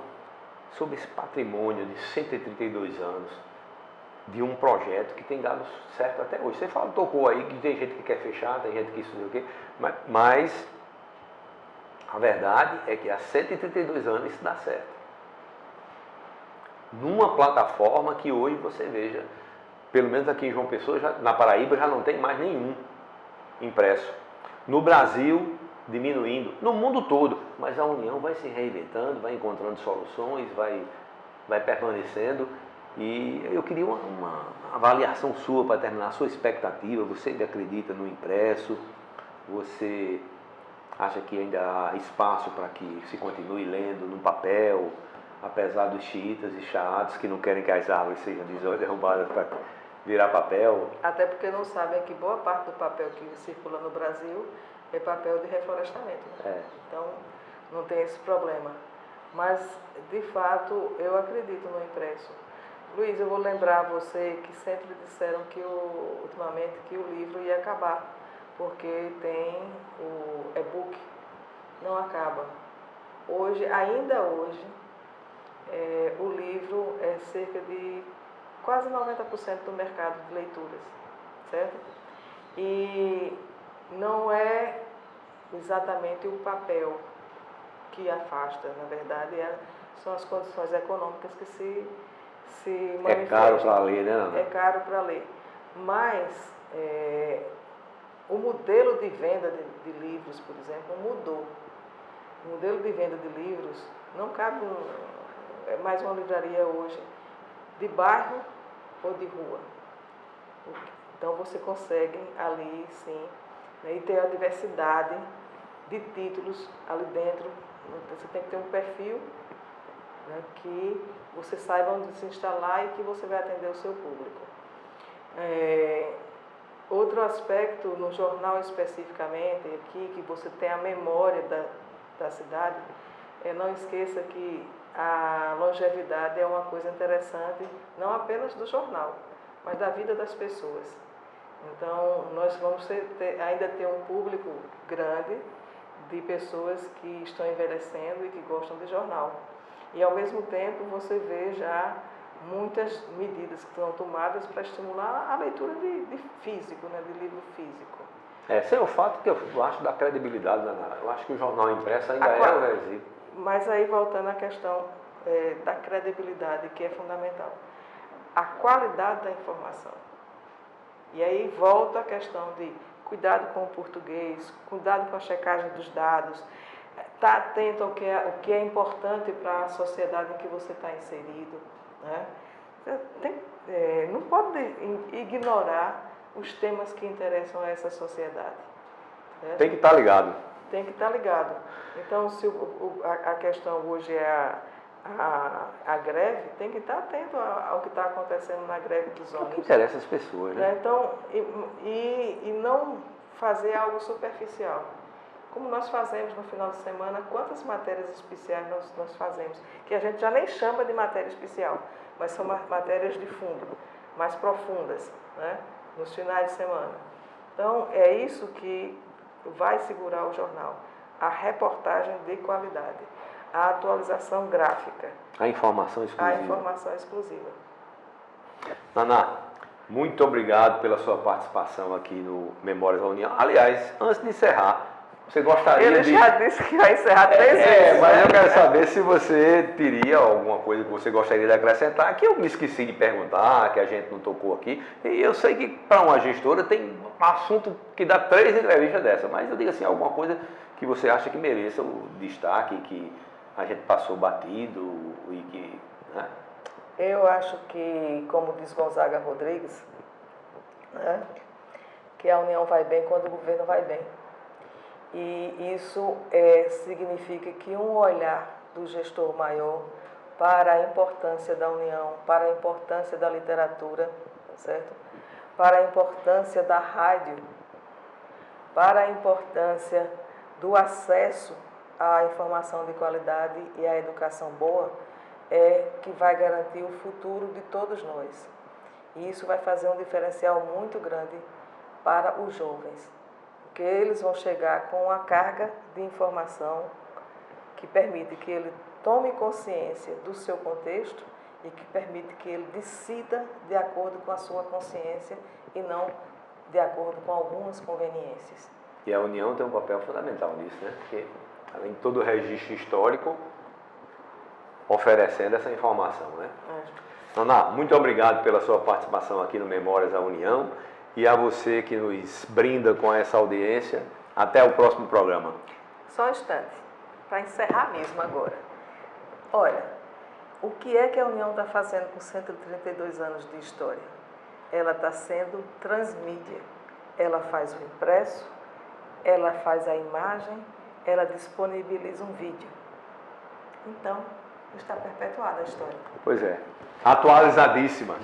sobre esse patrimônio de 132 anos, de um projeto que tem dado certo até hoje. Você tocou aí que tem gente que quer fechar, tem gente que isso, o quê, mas a verdade é que há 132 anos isso dá certo. Numa plataforma que hoje você veja, pelo menos aqui em João Pessoa, na Paraíba, já não tem mais nenhum impresso. No Brasil, diminuindo, no mundo todo, mas a União vai se reinventando, vai encontrando soluções, vai permanecendo. E eu queria uma avaliação sua para terminar, a sua expectativa. Você ainda acredita no impresso? Você acha que ainda há espaço para que se continue lendo no papel, apesar dos xiitas e xaatos que não querem que as árvores sejam derrubadas para virar papel? Até porque não sabem que boa parte do papel que circula no Brasil é papel de reflorestamento. Né? Então, não tem esse problema. Mas, de fato, eu acredito no impresso. Luiz, eu vou lembrar você que sempre disseram que ultimamente que o livro ia acabar, porque tem o e-book, não acaba. Ainda hoje, o livro é cerca de quase 90% do mercado de leituras, certo? E não é exatamente o papel que afasta, na verdade, são as condições econômicas que se manifestam. É caro para ler, né, Ana? É caro para ler. Mas o modelo de venda de livros, por exemplo, mudou. O modelo de venda de livros não cabe mais uma livraria hoje de bairro ou de rua. Então você consegue ali, sim, né, e ter a diversidade de títulos ali dentro. Você tem que ter um perfil, né, que você saiba onde se instalar e que você vai atender o seu público. Outro aspecto, no jornal especificamente, aqui, que você tem a memória da cidade, não esqueça que a longevidade é uma coisa interessante, não apenas do jornal, mas da vida das pessoas. Então, nós vamos ainda ter um público grande de pessoas que estão envelhecendo e que gostam de jornal. E, ao mesmo tempo, você vê já muitas medidas que são tomadas para estimular a leitura de físico, né, de livro físico. Sem o fato que eu acho da credibilidade, né? Eu acho que o jornal impresso ainda é o resíduo. Mas aí, voltando à questão da credibilidade, que é fundamental. A qualidade da informação. E aí volta a questão de cuidado com o português, cuidado com a checagem dos dados, estar atento ao que é importante para a sociedade em que você está inserido. Né? Não pode ignorar os temas que interessam a essa sociedade. Certo? Tem que estar ligado. Tem que estar ligado. Então, se a questão hoje é a greve, tem que estar atento ao que está acontecendo na greve dos ônibus. O que interessa as pessoas, né? Então, e não fazer algo superficial. Como nós fazemos no final de semana, quantas matérias especiais nós fazemos? Que a gente já nem chama de matéria especial, mas são matérias de fundo, mais profundas, né? Nos finais de semana. Então, é isso que vai segurar o jornal. A reportagem de qualidade, a atualização gráfica. A informação exclusiva. A informação exclusiva. Naná, muito obrigado pela sua participação aqui no Memórias da União. Aliás, antes de encerrar, Você gostaria Ele de... já disse que vai encerrar 3 vezes. Mas né? eu quero saber se você teria alguma coisa que você gostaria de acrescentar, que eu me esqueci de perguntar, que a gente não tocou aqui. E eu sei que para uma gestora tem um assunto que dá 3 entrevistas dessa, mas eu digo assim, alguma coisa que você acha que mereça o destaque, que a gente passou batido e que... Né? Eu acho que, como diz Gonzaga Rodrigues, né, que a união vai bem quando o governo vai bem. E isso significa que um olhar do gestor maior para a importância da união, para a importância da literatura, certo? Para a importância da rádio, para a importância do acesso à informação de qualidade e à educação boa, que vai garantir o futuro de todos nós. E isso vai fazer um diferencial muito grande para os jovens, porque eles vão chegar com uma carga de informação que permite que ele tome consciência do seu contexto e que permite que ele decida de acordo com a sua consciência e não de acordo com algumas conveniências. E a União tem um papel fundamental nisso, né? Porque, além de todo o registro histórico, oferecendo essa informação, né? Naná, muito obrigado pela sua participação aqui no Memórias da União e a você que nos brinda com essa audiência. Até o próximo programa. Só um instante, para encerrar mesmo agora. Olha, o que é que a União está fazendo com 132 anos de história? Ela está sendo transmídia. Ela faz o impresso, ela faz a imagem, ela disponibiliza um vídeo. Então, está perpetuada a história. Pois é, atualizadíssima.